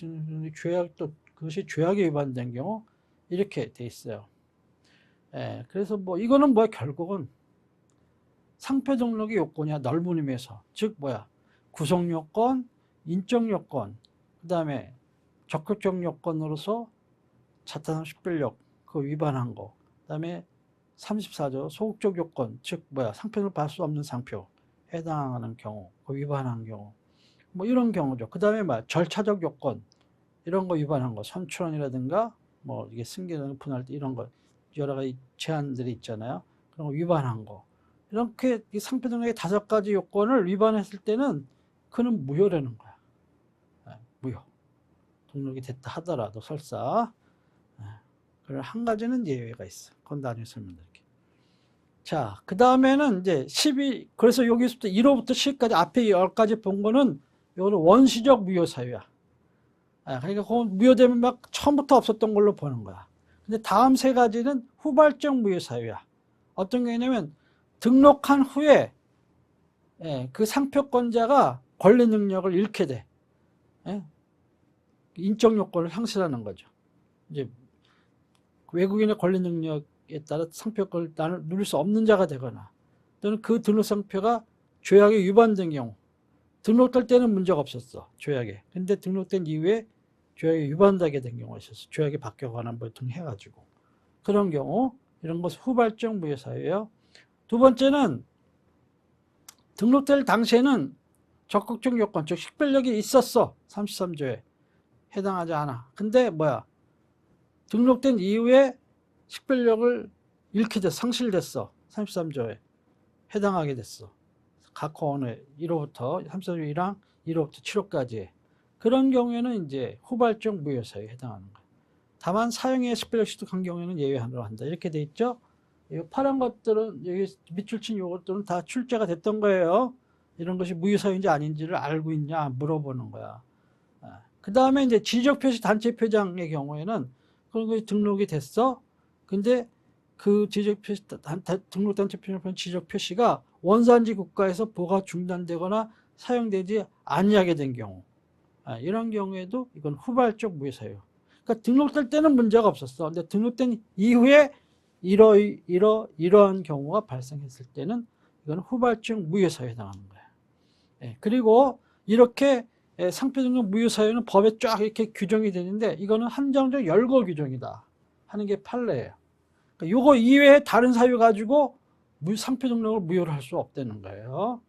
죄악 또 그것이 죄악에 위반된 경우 이렇게 돼 있어요. 그래서 뭐 이거는 뭐야, 결국은 상표 등록의 요건이야. 넓은 의미에서. 즉 뭐야, 구성 요건, 인적 요건, 그 다음에 적극적 요건으로서 자타상 식별력 그 위반한 거, 그 다음에 34조 소극적 요건, 즉 뭐야, 상표를 받을 수 없는 상표 해당하는 경우, 그 위반한 경우, 뭐 이런 경우죠. 그 다음에 뭐 절차적 요건 이런 거 위반한 거, 선출원이라든가 뭐 이게 승계는 분할 때 이런 거 여러 가지 제한들이 있잖아요. 그런 거 위반한 거, 이렇게 이 상표 등록의 5가지 요건을 위반했을 때는 그는 무효라는 거야. 무효. 등록이 됐다 하더라도 설사. 그리고 한 가지는 예외가 있어. 그건 나중에 설명드릴게요. 자, 그 다음에는 이제 12, 그래서 여기서부터 1호부터 10까지 앞에 10가지 본 거는 이거는 원시적 무효사유야. 그러니까 그건 무효되면 막 처음부터 없었던 걸로 보는 거야. 근데 다음 3가지는 후발적 무효사유야. 어떤 게 있냐면 등록한 후에 그 상표권자가 권리 능력을 잃게 돼. 인적 요건을 상실하는 거죠. 이제 외국인의 권리 능력에 따라 상표권을 누릴 수 없는 자가 되거나, 또는 그 등록 상표가 조약에 위반된 경우, 등록될 때는 문제가 없었어, 조약에. 근데 등록된 이후에 조약에 위반되게 된 경우가 있었어. 조약이 바뀌어가나 뭐 등 해가지고. 그런 경우, 이런 것은 후발적 무효사유예요. 두 번째는 등록될 당시에는 적극적 요건, 즉 식별력이 있었어. 33조에 해당하지 않아. 근데 뭐야, 등록된 이후에 식별력을 잃게 됐어. 상실됐어. 33조에 해당하게 됐어. 각 호원의 1호부터 33조 1항 1호부터 7호까지. 그런 경우에는 이제 후발적 무효사유에 해당하는 거예요. 다만 사용의 식별력 취득한 경우에는 예외로 한다. 이렇게 돼 있죠. 이 파란 것들은, 여기 밑줄 친 요것들은 다 출제가 됐던 거예요. 이런 것이 무효사유인지 아닌지를 알고 있냐 물어보는 거야. 그 다음에 이제 지적 표시 단체 표장의 경우에는 그런 것이 등록이 됐어. 근데 그 지적 표시, 등록단체 표시판 지적 표시가 원산지 국가에서 보호가 중단되거나 사용되지 아니하게 된 경우, 이런 경우에도 이건 후발적 무효사유. 그러니까 등록될 때는 문제가 없었어. 근데 등록된 이후에 이러한 경우가 발생했을 때는 이건 후발적 무효사유에 해당하는 거예요. 예, 그리고 이렇게 상표 등록 무효사유는 법에 쫙 이렇게 규정이 되는데 이거는 한정적 열거 규정이다 하는 게 판례예요. 그러니까 요거 이외에 다른 사유 가지고 상표 등록을 무효로 할 수 없다는 거예요.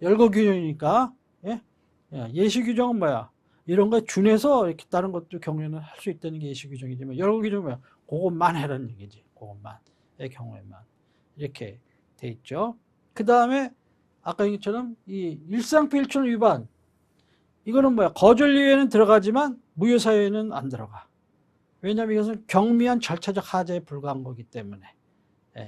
열거 규정이니까. 예? 예시 규정은 뭐야? 이런 거에 준해서 이렇게 다른 것도 경우에는 할 수 있다는 게 예시 규정이지만 열거 규정은 뭐야? 그것만 해라는 얘기지. 그것만의 경우에만 이렇게 돼 있죠. 그 다음에 아까 얘기처럼 이 일상표 일촌 위반, 이거는 뭐야? 거절 이외에는 들어가지만 무효 사유에는 안 들어가. 왜냐하면 이것은 경미한 절차적 하자에 불과한 거기 때문에,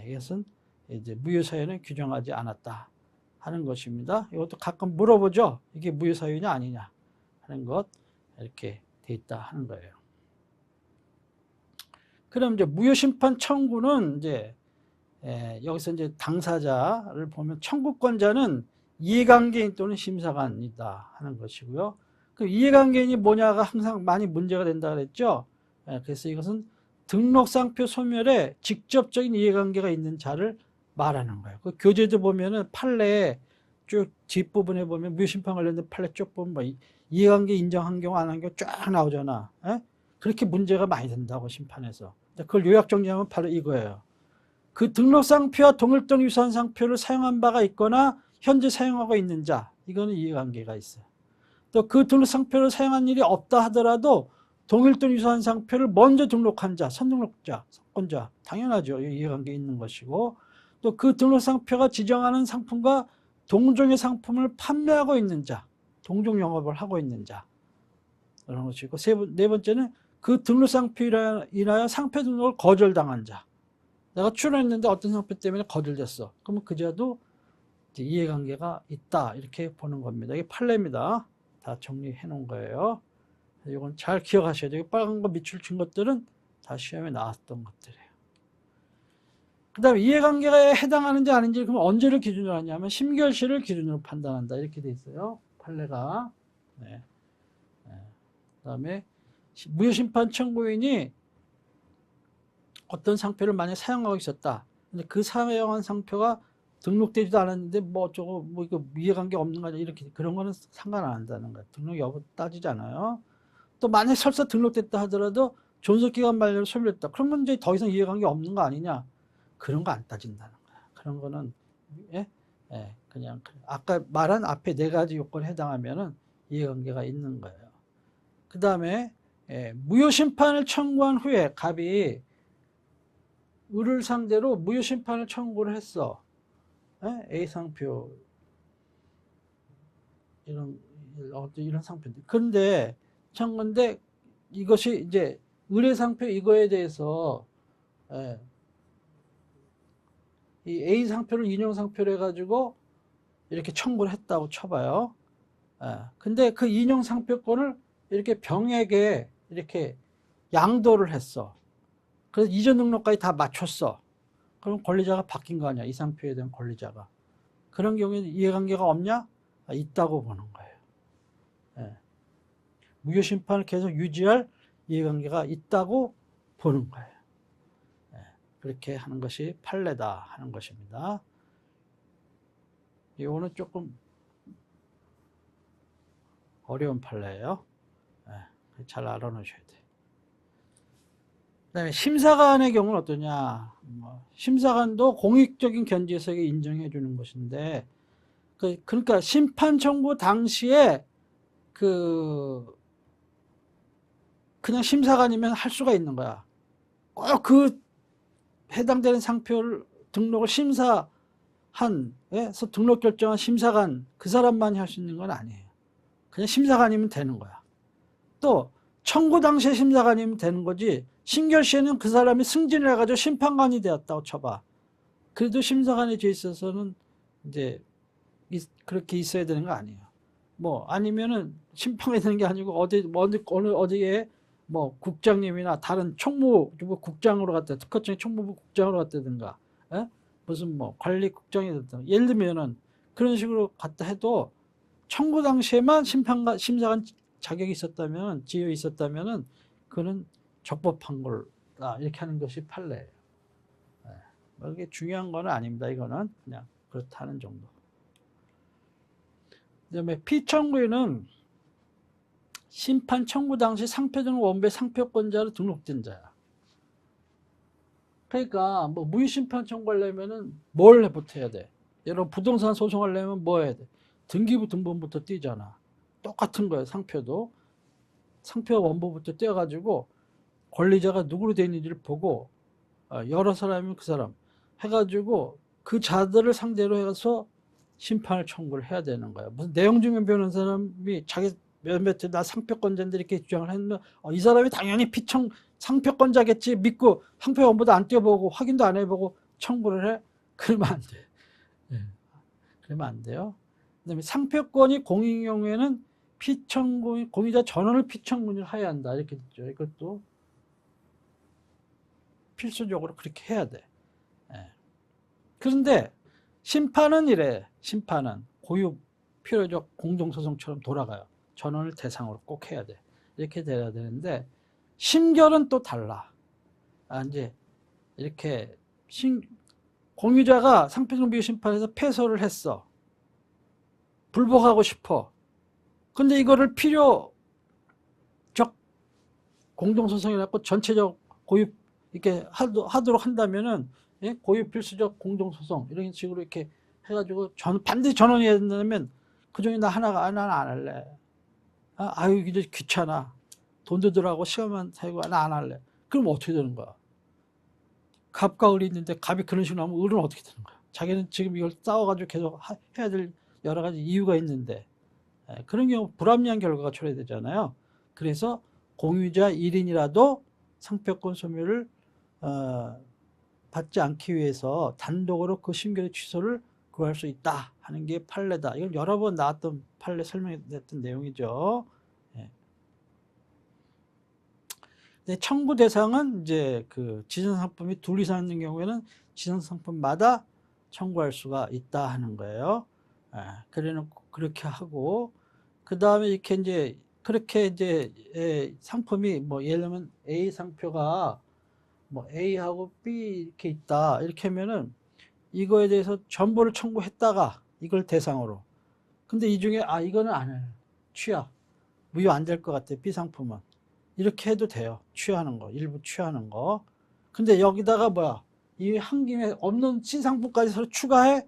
이것은 이제 무효 사유는 규정하지 않았다 하는 것입니다. 이것도 가끔 물어보죠. 이게 무효 사유냐 아니냐 하는 것, 이렇게 돼 있다 하는 거예요. 그럼 이제 무효 심판 청구는 이제 여기서 이제 당사자를 보면 청구권자는 이해관계인 또는 심사관이다 하는 것이고요. 그 이해관계인이 뭐냐가 항상 많이 문제가 된다 그랬죠. 그래서 이것은 등록상표 소멸에 직접적인 이해관계가 있는 자를 말하는 거예요. 그 교재도 보면은 판례 쭉 뒷부분에 보면 무효심판 관련된 판례 쭉 보면 뭐 이해관계 인정한 경우 안 한 경우 쫙 나오잖아. 그렇게 문제가 많이 된다고 심판에서. 그걸 요약 정리하면 바로 이거예요. 그 등록상표와 동일동 유사한 상표를 사용한 바가 있거나 현재 사용하고 있는 자, 이거는 이해관계가 있어요. 또 그 등록상표를 사용한 일이 없다 하더라도 동일동 유사한 상표를 먼저 등록한 자, 선등록자, 선권자, 당연하죠. 이해관계 있는 것이고, 또 그 등록상표가 지정하는 상품과 동종의 상품을 판매하고 있는 자, 동종 영업을 하고 있는 자, 그런 것이고, 네 번째는 그 등록상표로 인하여 상표 등록을 거절당한 자. 내가 출원했는데 어떤 상표 때문에 거절됐어. 그러면 그 자도 이해관계가 있다. 이렇게 보는 겁니다. 이게 판례입니다. 다 정리해 놓은 거예요. 이건 잘 기억하셔야 돼요. 빨간 거 밑줄 친 것들은 다 시험에 나왔던 것들이에요. 그 다음에 이해관계가 해당하는지 아닌지 그럼 언제를 기준으로 하냐면 심결시를 기준으로 판단한다. 이렇게 돼 있어요. 판례가. 네. 그 다음에 무효심판 청구인이 어떤 상표를 만약 사용하고 있었다. 근데 그 사용한 상표가 등록되지도 않았는데 뭐 어쩌고 뭐 이거 이해관계 없는 거냐 이렇게 그런 거는 상관 안 한다는 거예요. 등록 여부 따지잖아요. 또 만약 설사 등록됐다 하더라도 존속기간 만료를 소멸했다. 그러면 이제 더 이상 이해관계 없는 거 아니냐? 그런 거 안 따진다는 거야. 그런 거는 그냥 아까 말한 앞에 네 가지 요건에 해당하면은 이해관계가 있는 거예요. 그 다음에 무효심판을 청구한 후에 갑이 을을 상대로 무효심판을 청구를 했어. A상표 이런 상표인데 그런데 청구인데 이것이 이제 을의 상표 이거에 대해서 이 A상표를 인용상표로 해가지고 이렇게 청구를 했다고 쳐봐요. 근데 그 인용상표권을 이렇게 병에게 이렇게 양도를 했어. 그래서 이전 등록까지 다 맞췄어. 그럼 권리자가 바뀐 거 아니야. 이 상표에 대한 권리자가. 그런 경우에는 이해관계가 없냐? 있다고 보는 거예요. 무효심판을 계속 유지할 이해관계가 있다고 보는 거예요. 그렇게 하는 것이 판례다 하는 것입니다. 이거는 조금 어려운 판례예요. 잘 알아놓으셔야 돼요. 그 다음에 심사관의 경우는 어떠냐. 심사관도 공익적인 견지에서에게 인정해 주는 것인데, 그러니까 심판 청구 당시에 그냥 심사관이면 할 수가 있는 거야. 꼭 그 해당되는 상표를 등록을 심사해서 등록 결정한 심사관 그 사람만이 할 수 있는 건 아니에요. 그냥 심사관이면 되는 거야. 또 청구 당시에 심사관이면 되는 거지 심결시에는 그 사람이 승진을 해가지고 심판관이 되었다고 쳐봐. 그래도 심사관에 있어서는 이제 그렇게 있어야 되는 거 아니에요. 뭐 아니면은 심판이 되는 게 아니고 어디에 뭐 국장님이나 다른 총무부 국장으로 갔다 특허청의 총무부 국장으로 갔다든가 에? 무슨 뭐 관리국장이 됐든 예를 들면은 그런 식으로 갔다 해도 청구 당시에만 심사관 자격이 있었다면 지위에 있었다면은 그는 적법한 걸다 이렇게 하는 것이 판례예요. 뭐 이게 중요한 건 아닙니다. 이거는 그냥 그렇다는 정도. 그다음에 피청구인은 심판 청구 당시 상표 등 원부의 상표권자로 등록된 자야. 그러니까 뭐 무효심판 청구하려면은 뭘 해야 돼? 여러분 부동산 소송하려면 뭐 해야 돼? 등기부 등본부터 띄잖아. 똑같은 거예요. 상표도. 상표 원부부터 떼어가지고 권리자가 누구로 되어 있는지를 보고 여러 사람이면 그 사람 해가지고 그 자들을 상대로 해서 심판을 청구를 해야 되는 거야. 무슨 내용 증명 배우는 사람이 자기 몇몇 나 상표권자인데 이렇게 주장을 했는데 이 사람이 당연히 상표권자겠지 믿고 상표 원부도 안 떼어보고 확인도 안 해보고 청구를 해? 그러면 안 돼. 그러면 안 돼요. 그다음에 상표권이 공인 경우에는 공유자 전원을 피청구인을 하여야 한다. 이렇게 됐죠. 이것도 필수적으로 그렇게 해야 돼. 그런데 심판은 이래. 심판은 고유 필요적 공동소송처럼 돌아가요. 전원을 대상으로 꼭 해야 돼. 이렇게 돼야 되는데 심결은 또 달라. 이제 이렇게 공유자가 상표정비 심판에서 패소를 했어. 불복하고 싶어. 근데 이거를 필요적 공동소송이라고 전체적 고유 이렇게 하도록 한다면은 고유 필수적 공동소송 이런 식으로 이렇게 해가지고 반드시 전원이 해야 된다면 그중에 나는 안 할래. 아유 이제 귀찮아. 돈도 들어가고 시간만 살고 나 안 할래. 그럼 어떻게 되는 거야? 갑과 을이 있는데 갑이 그런 식으로 하면 을은 어떻게 되는 거야? 자기는 지금 이걸 싸워가지고 계속 해야 될 여러 가지 이유가 있는데 그런 경우 불합리한 결과가 초래되잖아요. 그래서 공유자 1인이라도 상표권 소멸을 받지 않기 위해서 단독으로 그 심결의 취소를 구할 수 있다 하는 게 판례다. 이건 여러 번 나왔던 판례 설명했던 내용이죠. 청구 대상은 이제 그 지정상품이 둘 이상 있는 경우에는 지정상품마다 청구할 수가 있다 하는 거예요. 그렇게 하고 그 다음에 이렇게 이제 그렇게 이제 상품이 뭐 예를 들면 A 상표가 뭐 A하고 B 이렇게 있다 이렇게 하면은 이거에 대해서 전부를 청구했다가 이걸 대상으로 근데 이 중에 이거는 안 해요. 취하 무효 안 될 것 같아. B 상품은 이렇게 해도 돼요. 취하는 거 일부 취하는 거 근데 여기다가 뭐야 이 한 김에 없는 신상품까지 서로 추가해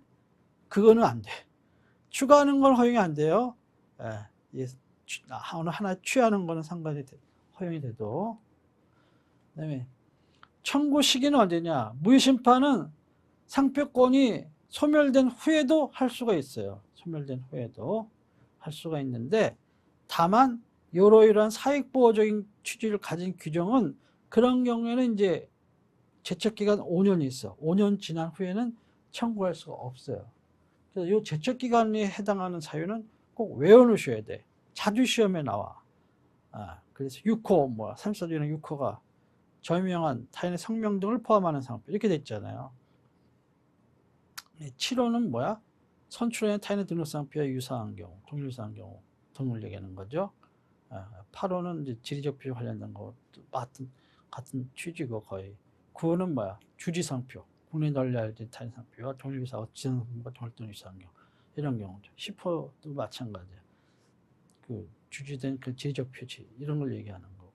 그거는 안 돼. 추가하는 건 허용이 안 돼요. 하나 취하는 거는 허용이 돼도. 그다음에 청구 시기는 언제냐? 무효심판은 상표권이 소멸된 후에도 할 수가 있어요. 소멸된 후에도 할 수가 있는데 다만 이러이러한 사익보호적인 취지를 가진 규정은 그런 경우에는 이제 제척기간 5년이 있어. 5년 지난 후에는 청구할 수가 없어요. 그래서 이 제척기간에 해당하는 사유는 꼭 외워놓으셔야 돼. 자주 시험에 나와. 그래서 6호, 34조의 6호가 저명한 타인의 성명 등을 포함하는 상표 이렇게 돼 있잖아요. 7호는 뭐야? 선출의 타인의 등록상표와 유사한 경우, 동일유사한 경우 등을 얘기하는 거죠. 8호는 이제 지리적 필요 관련된 거 같은 취지고 거의. 9호는 뭐야? 주지상표, 국내 널리 알려진 타인 상표와 동일유사하고 지정상표가 동일유사한 경우 이런 경우죠. 10호도 마찬가지야. 그 주지된 그 지리적 표시 이런 걸 얘기하는 거고.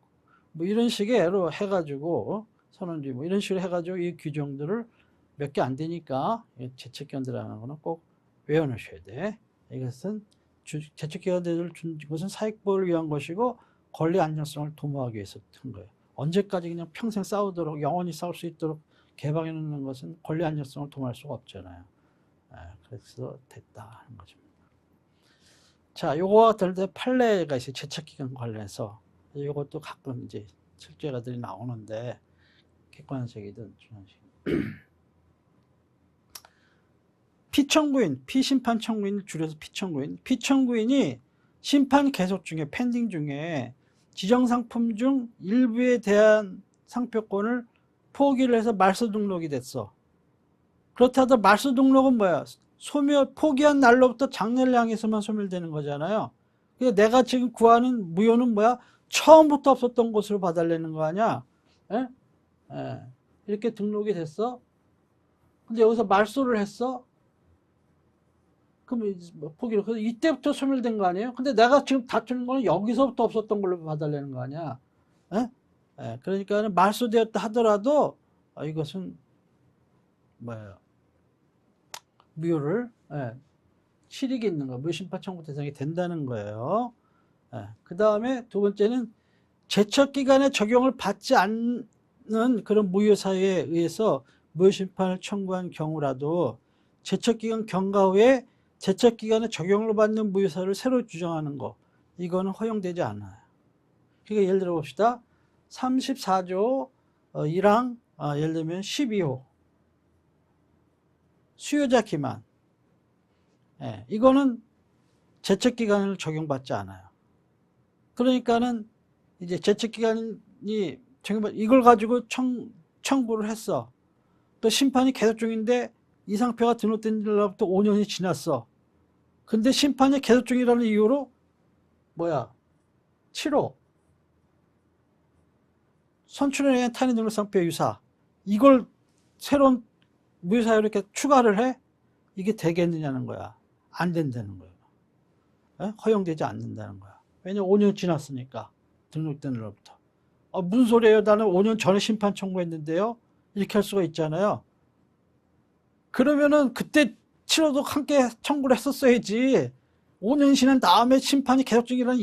뭐 이런 식으로 해가지고 선언지 뭐 이런 식으로 해가지고 이 규정들을 몇 개 안 되니까 제척기간 들어가는 거는 꼭 외워놓으셔야 돼. 이것은 제척기간을 준 것은 사익보호를 위한 것이고 권리 안정성을 도모하기 위해서 한 거예요. 언제까지 그냥 평생 싸우도록 영원히 싸울 수 있도록 개방해 놓는 것은 권리 안정성을 도모할 수가 없잖아요. 그래서 됐다 하는 거죠. 자, 요거와 다른 판례가 있어요. 제척기간 관련해서 이것도 가끔 이제 실제가들이 나오는데 객관식이든 주관식. 피청구인, 피심판 청구인을 줄여서 피청구인. 피청구인이 심판 계속 중에 펜딩 중에 지정상품 중 일부에 대한 상표권을 포기를 해서 말소 등록이 됐어. 그렇다 하더라도 말소 등록은 뭐야? 포기한 날로부터 장래를 향해서만 소멸되는 거잖아요. 그러니까 내가 지금 구하는 무효는 뭐야? 처음부터 없었던 곳으로 봐달라는 거 아니야? 에? 에. 이렇게 등록이 됐어. 근데 여기서 말소를 했어. 그럼 포기를. 그래서 이때부터 소멸된 거 아니에요? 근데 내가 지금 다투는 거는 여기서부터 없었던 걸로 봐달라는 거 아니야? 에? 에. 그러니까 말소되었다 하더라도 이것은 뭐예요? 무효를 실익이 있는 거, 무효심판 청구 대상이 된다는 거예요. 그 다음에 두 번째는 제척기간에 적용을 받지 않는 그런 무효사유에 의해서 무효심판을 청구한 경우라도 제척기간 경과 후에 제척기간에 적용을 받는 무효사유를 새로 규정하는 거, 이거는 허용되지 않아요. 그러니까 예를 들어 봅시다. 34조 1항 예를 들면 12호 수요자 기만, 이거는 제척기간을 적용받지 않아요. 그러니까는 이제 제척기간이 이걸 가지고 청구를 했어. 또 심판이 계속 중인데 이 상표가 등록된 날로부터 5년이 지났어. 근데 심판이 계속 중이라는 이유로 뭐야? 7호 선출에 의한 탄핵 등록상표 유사, 이걸 새로운 무효사유로 이렇게 추가를 해? 이게 되겠느냐는 거야. 안 된다는 거예요. 허용되지 않는다는 거야. 왜냐면 5년 지났으니까. 등록된 날로부터. 무슨 소리예요? 나는 5년 전에 심판 청구했는데요. 이렇게 할 수가 있잖아요. 그러면은 그때 치러도 함께 청구를 했었어야지. 5년 지난 다음에 심판이 계속 중이라는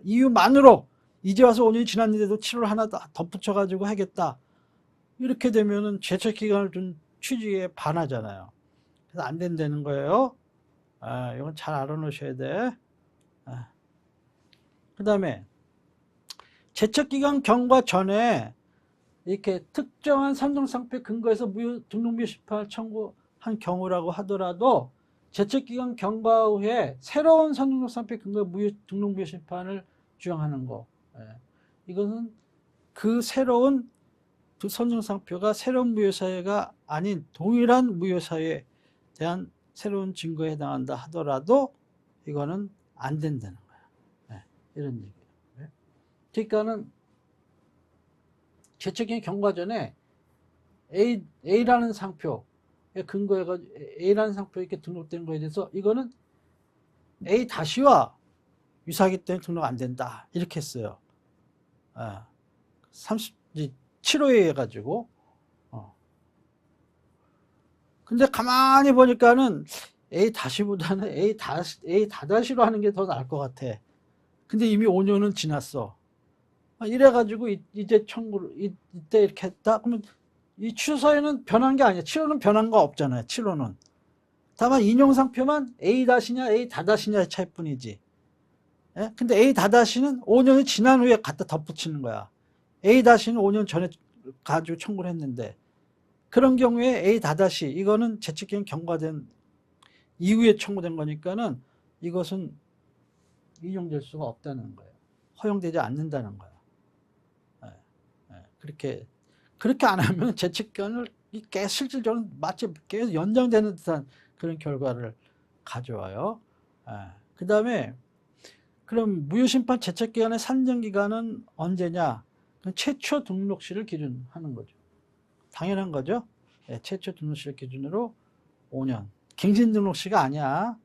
이유만으로 이제 와서 5년이 지났는데도 치료를 하나 덧붙여가지고 하겠다. 이렇게 되면은 제척기간을 둔 취지에 반하잖아요. 그래서 안 된다는 거예요. 이건 잘 알아놓으셔야 돼. 그 다음에 제척기간 경과 전에 이렇게 특정한 산정상표에 근거해서 등록무효 심판을 청구한 경우라고 하더라도 제척기간 경과 후에 새로운 산정상표에 근거해 등록무효 심판을 주장하는 거. 이것은 그 새로운 선정상표가 새로운 무효사유가 아닌 동일한 무효사유에 대한 새로운 증거에 해당한다 하더라도 이거는 안 된다는 거야. 이런 얘기예요. 그러니까는 제척기간 경과 전에 A라는 상표에 근거해가지고 A라는 상표에 이렇게 등록된 거에 대해서 이거는 A-와 유사하기 때문에 등록 안 된다. 이렇게 했어요. 7호에 해가지고. 근데 가만히 보니까는 A-보다는 A-로 하는 게 더 나을 것 같아. 근데 이미 5년은 지났어. 이래가지고 이제 청구를 이때 이렇게 했다. 그러면 이 취소사유는 변한 게 아니야. 7호는 변한 거 없잖아요. 7호는. 다만 인용상표만 A-냐 A-냐의 차이뿐이지. 근데 A-는 5년이 지난 후에 갖다 덧붙이는 거야. A-는 5년 전에 가지고 청구를 했는데, 그런 경우에 A-, 이거는 제척기간 경과된 이후에 청구된 거니까는 이것은 인용될 수가 없다는 거예요. 허용되지 않는다는 거예요. 그렇게 안 하면 제척기간을 실질적으로 마치 계속 연장되는 듯한 그런 결과를 가져와요. 그 다음에 그럼 무효심판 제척기간의 산정기간은 언제냐? 최초 등록시를 기준하는 거죠. 당연한 거죠. 최초 등록시를 기준으로 5년. 갱신 등록시가 아니야.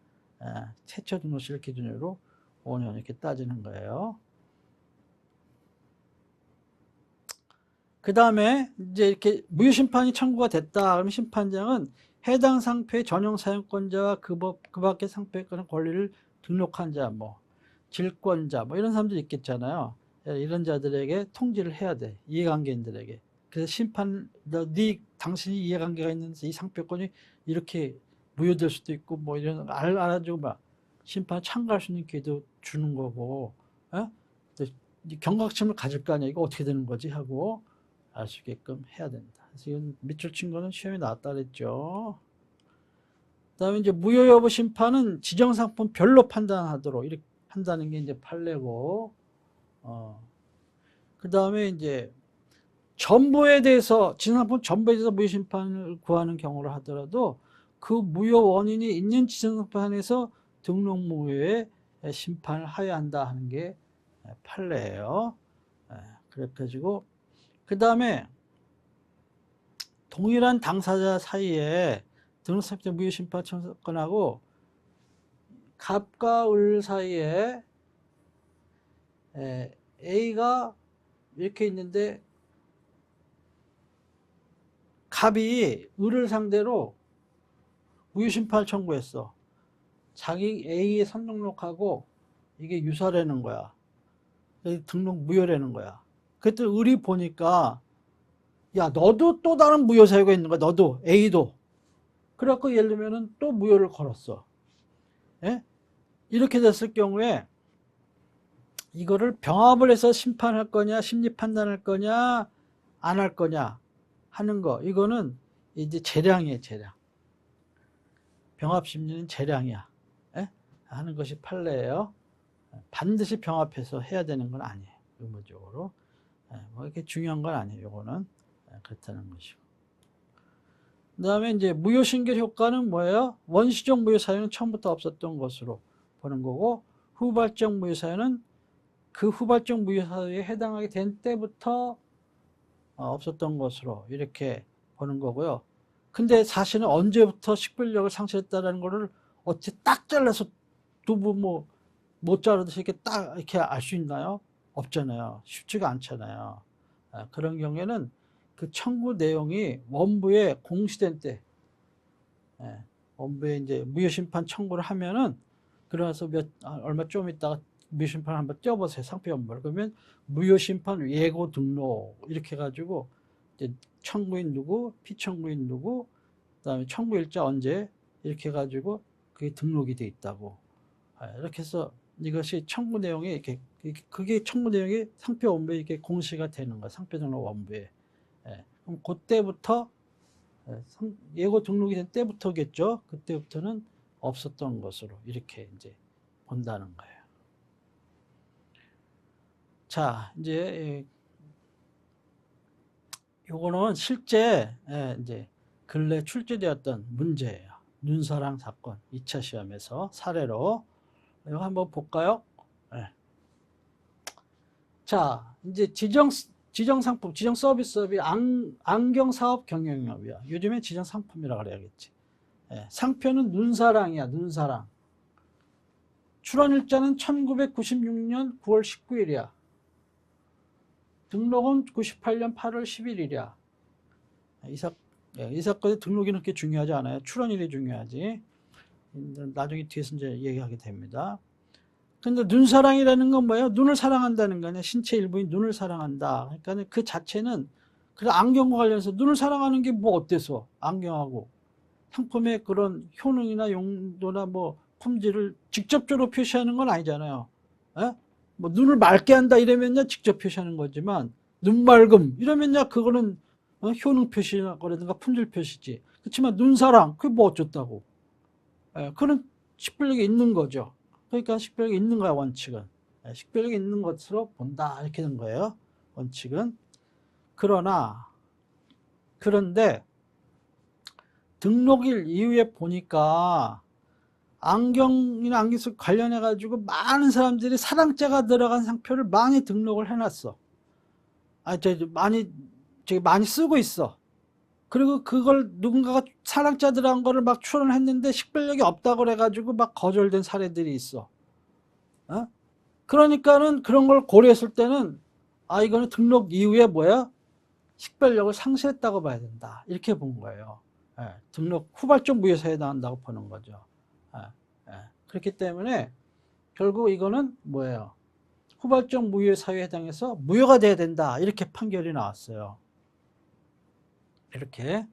최초 등록시를 기준으로 5년 이렇게 따지는 거예요. 그 다음에 이제 이렇게 무효심판이 청구가 됐다. 그러면 심판장은 해당 상표의 전용 사용권자와 그 밖의 상표에 관한 권리를 등록한 자, 질권자, 이런 사람들이 있겠잖아요. 이런 자들에게 통지를 해야 돼. 이해관계인들에게. 그래서 당신이 이해관계가 있는 이 상표권이 이렇게 무효될 수도 있고, 이런 알아주고 심판에 참가할 수 있는 기회도 주는 거고, 경각심을 가질 거 아니야. 이거 어떻게 되는 거지? 하고 알 수 있게끔 해야 된다. 그래서 이건 밑줄 친 거는 시험에 나왔다 그랬죠. 그 다음에 이제 무효 여부 심판은 지정상품 별로 판단하도록 이렇게 한다는 게 이제 판례고, 그 다음에 이제 전부에 대해서 지정상품 전부에 대해서 무효심판을 구하는 경우를 하더라도 그 무효 원인이 있는 지정상판에서 등록 무효의 심판을 하여야 한다 하는 게 판례예요. 그래가지고 그 다음에 동일한 당사자 사이에 등록상표 무효심판 청구권하고 갑과 을 사이에 A가 이렇게 있는데 갑이 을을 상대로 무효심판을 청구했어. 자기 A의 선등록하고 이게 유사라는 거야. 등록 무효라는 거야. 그때 을이 보니까 야 너도 또 다른 무효 사유가 있는 거야. 너도 A도. 그래갖고 예를 들면은 또 무효를 걸었어. 예? 이렇게 됐을 경우에 이거를 병합을 해서 심판할 거냐 심리 판단할 거냐 안 할 거냐 하는 거, 이거는 이제 재량이에요. 재량. 병합 심리는 재량이야. 예? 하는 것이 판례예요. 반드시 병합해서 해야 되는 건 아니에요. 의무적으로. 뭐 이렇게 중요한 건 아니에요. 요거는 그렇다는 것이고. 그 다음에 이제 무효신결 효과는 뭐예요? 원시적 무효 사유는 처음부터 없었던 것으로 보는 거고, 후발적 무효 사유는 그 후발적 무효 사유에 해당하게 된 때부터 없었던 것으로 이렇게 보는 거고요. 근데 사실은 언제부터 식별력을 상실했다는 거를 어떻게 딱 잘라서 두부 못 자르듯이 이렇게 딱 이렇게 알 수 있나요? 없잖아요. 쉽지가 않잖아요. 그런 경우에는 그 청구 내용이 원부에 공시된 때, 원부에 이제 무효심판 청구를 하면은, 그래서 얼마 좀 있다가 무효심판 한번 떼어보세요. 상표원부를. 그러면 무효심판 예고 등록 이렇게 해가지고 이제 청구인 누구, 피청구인 누구, 그다음에 청구일자 언제 이렇게 해가지고 그게 등록이 돼 있다고. 이렇게 해서 이것이 청구 내용이 이렇게, 그게 청구 내용이 상표 원부에 이렇게 공시가 되는 거야. 상표 등록 원부에. 그럼 그때부터 예고 등록이 된 때부터겠죠. 그때부터는 없었던 것으로 이렇게 이제 본다는 거예요. 자, 이제 요거는 실제 이제 근래 출제되었던 문제예요. 눈사랑 사건 2차 시험에서 사례로 이거 한번 볼까요? 자, 이제 지정상품, 지정서비스업이 안경사업 경영업이야. 요즘에 지정상품이라고 그래야겠지. 상표는 눈사랑이야. 눈사랑. 출원일자는 1996년 9월 19일이야. 등록은 98년 8월 11일이야. 이 사건의 등록이 그렇게 중요하지 않아요. 출원일이 중요하지. 나중에 뒤에서 이제 얘기하게 됩니다. 근데 눈사랑이라는 건 뭐예요? 눈을 사랑한다는 거냐. 신체 일부인 눈을 사랑한다. 그러니까 그 자체는, 그래 안경과 관련해서 눈을 사랑하는 게 뭐 어때서? 안경하고 상품의 그런 효능이나 용도나 뭐 품질을 직접적으로 표시하는 건 아니잖아요. 뭐 눈을 맑게 한다 이러면요 직접 표시하는 거지만, 눈 맑음 이러면요 그거는 효능 표시라든가 품질 표시지. 그렇지만 눈사랑 그게 뭐 어쩌다고. 그런 식별력이 있는 거죠. 그러니까 식별력이 있는 거야, 원칙은. 식별력이 있는 것으로 본다 이렇게 된 거예요, 원칙은. 그런데 등록일 이후에 보니까 안경이나 안경수 관련해 가지고 많은 사람들이 사랑자가 들어간 상표를 많이 등록을 해놨어. 많이 쓰고 있어. 그리고 그걸 누군가가 사랑자 들어간 거를 막 출원을 했는데 식별력이 없다고 그래가지고 막 거절된 사례들이 있어. 그러니까는 그런 걸 고려했을 때는 이거는 등록 이후에 뭐야? 식별력을 상실했다고 봐야 된다. 이렇게 본 거예요. 등록 후발적 무효사유에 해당한다고 보는 거죠. 그렇기 때문에 결국 이거는 뭐예요? 후발적 무효사유에 해당해서 무효가 돼야 된다. 이렇게 판결이 나왔어요. 이렇게.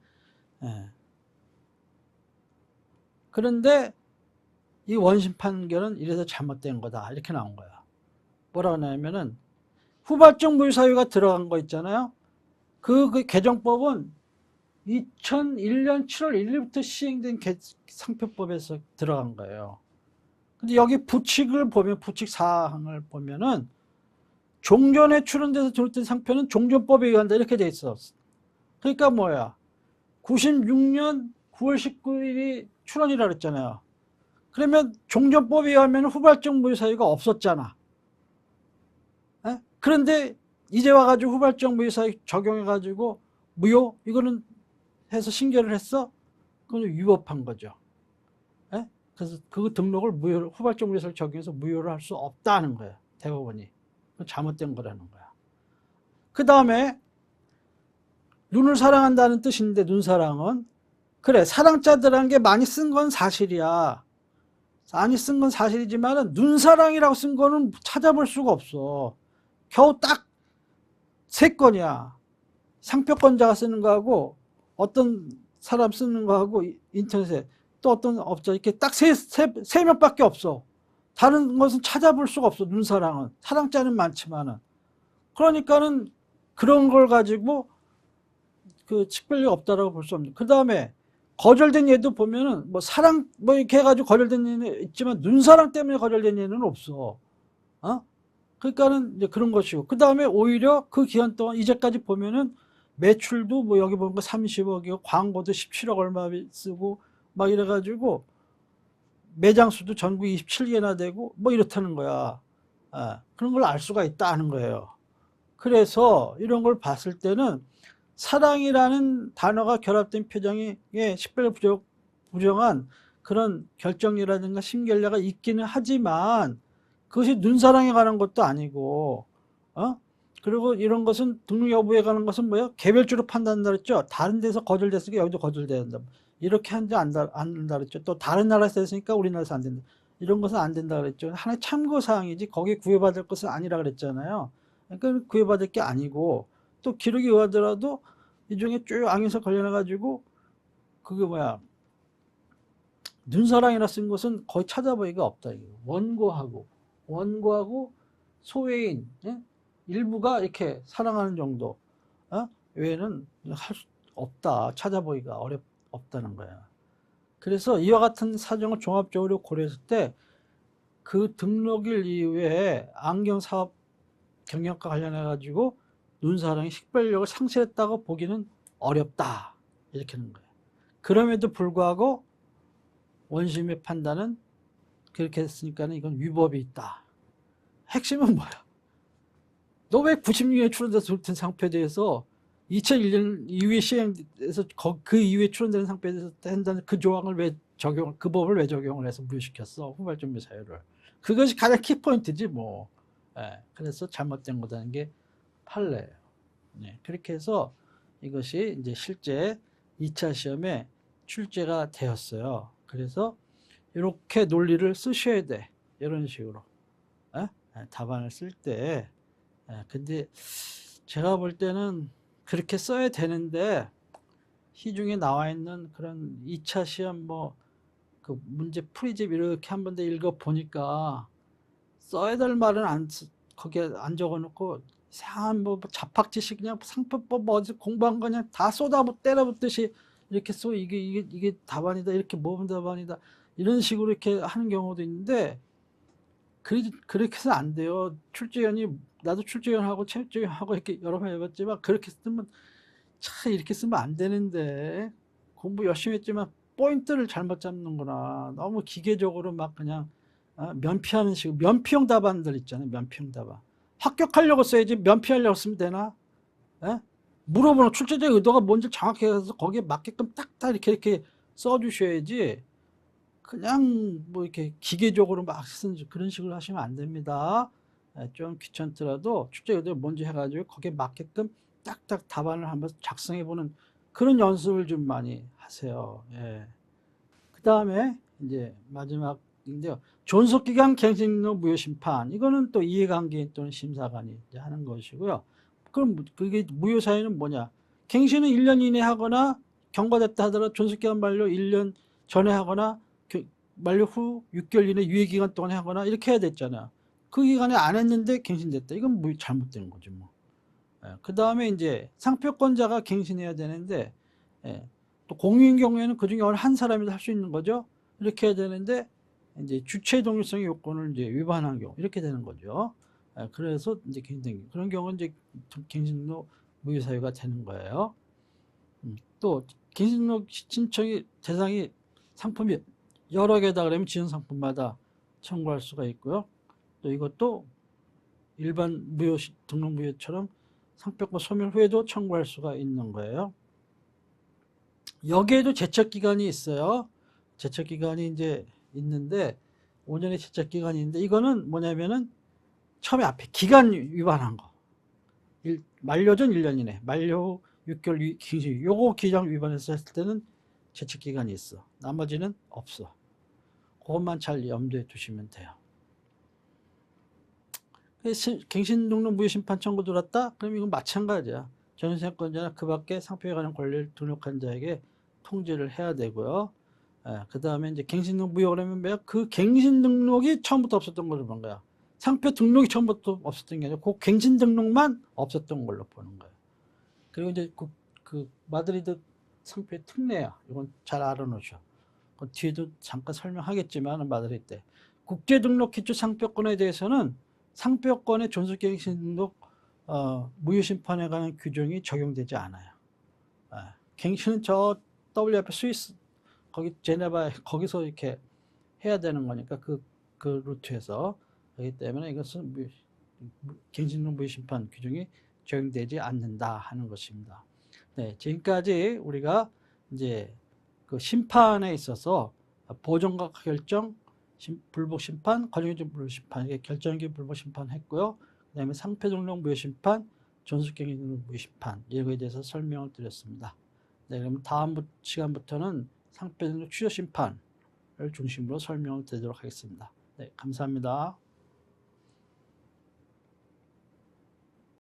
그런데 이 원심 판결은 이래서 잘못된 거다. 이렇게 나온 거야. 뭐라고 하냐면은 후발적 무효 사유가 들어간 거 있잖아요. 그 개정법은 2001년 7월 1일부터 시행된 상표법에서 들어간 거예요. 근데 여기 부칙을 보면, 부칙 사항을 보면은 종전에 출원돼서 조립된 상표는 종전법에 의한다 이렇게 돼 있어. 그러니까 뭐야? 96년 9월 19일이 출원이라 그랬잖아요. 그러면 종전법에 의하면 후발적 무효 사유가 없었잖아. 에? 그런데 이제 와가지고 후발적 무효 사유 적용해가지고 무효 이거는 해서 신결을 했어? 그건 위법한 거죠. 에? 그래서 그 등록을 무효, 후발적 무효 사유 적용해서 무효를 할 수 없다는 거야. 대법원이. 잘못된 거라는 거야. 그 다음에 눈을 사랑한다는 뜻인데 눈사랑은 그래 사랑자들한 게 많이 쓴 건 사실이야. 많이 쓴 건 사실이지만 눈사랑이라고 쓴 거는 찾아볼 수가 없어. 겨우 딱 3건이야. 상표권자가 쓰는 거하고 어떤 사람 쓰는 거하고 인터넷에 또 어떤 업자 이렇게 딱 세 명밖에 없어. 다른 것은 찾아볼 수가 없어. 눈사랑은 사랑자는 많지만은 그러니까는 그런 걸 가지고 그 식별력 없다라고 볼 수 없는. 그 다음에 거절된 예도 보면은 뭐 사랑 뭐 이렇게 해가지고 거절된 예는 있지만 눈사랑 때문에 거절된 예는 없어. 어? 그러니까는 이제 그런 것이고. 그 다음에 오히려 그 기간 동안 이제까지 보면은 매출도 뭐 여기 보니까 30억이고 광고도 17억 얼마 쓰고 막 이래가지고 매장 수도 전국 27개나 되고 뭐 이렇다는 거야. 그런 걸 알 수가 있다는 거예요. 그래서 이런 걸 봤을 때는 사랑이라는 단어가 결합된 표정이 식별 부정한 그런 결정이라든가 심결례가 있기는 하지만 그것이 눈사랑에 관한 것도 아니고 그리고 이런 것은 등록 여부에 관한 것은 뭐야? 개별적으로 판단한다 그랬죠. 다른 데서 거절됐으니까 여기도 거절돼야 된다. 이렇게 한지 안 된다 그랬죠. 또 다른 나라에서 했으니까 우리나라에서 안 된다. 이런 것은 안 된다 그랬죠. 하나의 참고사항이지 거기에 구애받을 것은 아니라 그랬잖아요. 그러니까 구애받을 게 아니고 또 기록이 의하더라도 이 중에 쭉 앙에서 관련해가지고 그게 뭐야 눈사랑이라 쓴 것은 거의 찾아보기가 없다. 원고하고 소외인 일부가 이렇게 사랑하는 정도 외에는 할 수 없다. 찾아보기가 없다는 거야. 그래서 이와 같은 사정을 종합적으로 고려했을 때 그 등록일 이후에 안경사업 경영과 관련해가지고 눈사랑이 식별력을 상실했다고 보기는 어렵다. 이렇게 하는 거예요. 그럼에도 불구하고 원심의 판단은 그렇게 했으니까 이건 위법이 있다. 핵심은 뭐야? 너 왜 96년에 출원돼서 조립된 상표에 대해서 2001년 이후에 시행돼서 그 이후에 출원되는 상표에 대해서 한다는 그 조항을 그 법을 왜 적용을 해서 무효시켰어? 후발적 사유를. 그것이 가장 키포인트지 뭐. 그래서 잘못된 거라는 게 판례예요. 그렇게 해서 이것이 이제 실제 2차 시험에 출제가 되었어요. 그래서 이렇게 논리를 쓰셔야 돼. 이런 식으로. 답안을 쓸 때. 근데 제가 볼 때는 그렇게 써야 되는데 시중에 나와 있는 그런 2차 시험 그 문제 풀이집 이렇게 한 번 더 읽어 보니까 써야 될 말은 거기에 안 적어 놓고 이상한 잡학지식 그냥 상표법 어디 공부한 거 그냥 다 때려붓듯이 이렇게 써 이게 답안이다 이렇게 모범 답안이다 이런 식으로 이렇게 하는 경우도 있는데 그렇게 해서 안 돼요. 나도 출제위원하고 체육위원하고 이렇게 여러 번 해봤지만 그렇게 쓰면 이렇게 쓰면 안 되는데 공부 열심히 했지만 포인트를 잘못 잡는구나. 너무 기계적으로 막 그냥 면피하는 식으로 면피형 답안들 있잖아요. 면피형 답안. 합격하려고 써야지 면피하려고 쓰면 되나? 물어보는 출제자의 의도가 뭔지 정확히 해서 거기에 맞게끔 딱딱 이렇게 써주셔야지 그냥 이렇게 기계적으로 막 쓰는 그런 식으로 하시면 안 됩니다. 좀 귀찮더라도 출제 의도를 먼저 해가지고 거기에 맞게끔 딱딱 답안을 한번 작성해보는 그런 연습을 좀 많이 하세요. 그 다음에 이제 마지막인데요. 존속기간 갱신력 무효심판. 이거는 또 이해관계인 또는 심사관이 하는 것이고요. 그럼 그게 무효사유는 뭐냐? 갱신은 1년 이내 하거나 경과됐다 하더라도 존속기간 만료 1년 전에 하거나 만료 후 6개월 이내 유예기간 동안에 하거나 이렇게 해야 됐잖아요. 그 기간에 안 했는데 갱신됐다. 이건 잘못된 거지 뭐. 그 다음에 이제 상표권자가 갱신해야 되는데 또 공유인 경우에는 그 중에 한 사람이 할 수 있는 거죠. 이렇게 해야 되는데 이제 주체 동일성의 요건을 이제 위반한 경우 이렇게 되는 거죠. 그래서 이제 갱신 그런 경우는 이제 갱신등록 무효 사유가 되는 거예요. 또 갱신등록 신청이 대상이 상품이 여러 개다 그러면 지원 상품마다 청구할 수가 있고요. 또 이것도 일반 무효 등록 무효처럼 상표권 소멸 후에도 청구할 수가 있는 거예요. 여기에도 제척 기간이 있어요. 제척 기간이 이제 있는데 5년의 제척 기간이 있는데 이거는 뭐냐면은 처음에 앞에 기간 위반한 거. 만료 전 1년 이내, 만료 후 6개월 갱신, 요거 기간 위반했을 때는 제척 기간이 있어. 나머지는 없어. 그것만 잘 염두에 두시면 돼요. 갱신 등록 무효 심판 청구 들어왔다? 그럼 이건 마찬가지야. 전세권자나 그 밖에 상표에 관한 권리를 등록한 자에게 통지를 해야 되고요. 그 다음에 이제 갱신 등록 무효 그러면 뭐야? 그 갱신 등록이 처음부터 없었던 걸로 보는 거야. 상표 등록이 처음부터 없었던 게 아니라 그 갱신 등록만 없었던 걸로 보는 거예요. 그리고 이제 그 마드리드 상표의 특례야. 이건 잘 알아놓으셔. 뒤에도 잠깐 설명하겠지만 마드리드 때 국제 등록 기초 상표권에 대해서는 상표권의 존속갱신 등록 무효 심판에 관한 규정이 적용되지 않아요. 갱신은 저 WF 스위스 거기 제네바 거기서 이렇게 해야 되는 거니까 그 루트에서 그렇기 때문에 이것은 갱신등 무효 심판 규정이 적용되지 않는다 하는 것입니다. 네, 지금까지 우리가 이제 그 심판에 있어서 보정과 결정, 불복 심판, 관용적 불복 심판, 결정기 불복 심판 했고요. 그 다음에 상표 등록 무효 심판, 존속갱신 등록 무효 심판 이거에 대해서 설명을 드렸습니다. 네, 그럼 다음 시간부터는 상표 등록 취소 심판을 중심으로 설명을 드리도록 하겠습니다. 네, 감사합니다.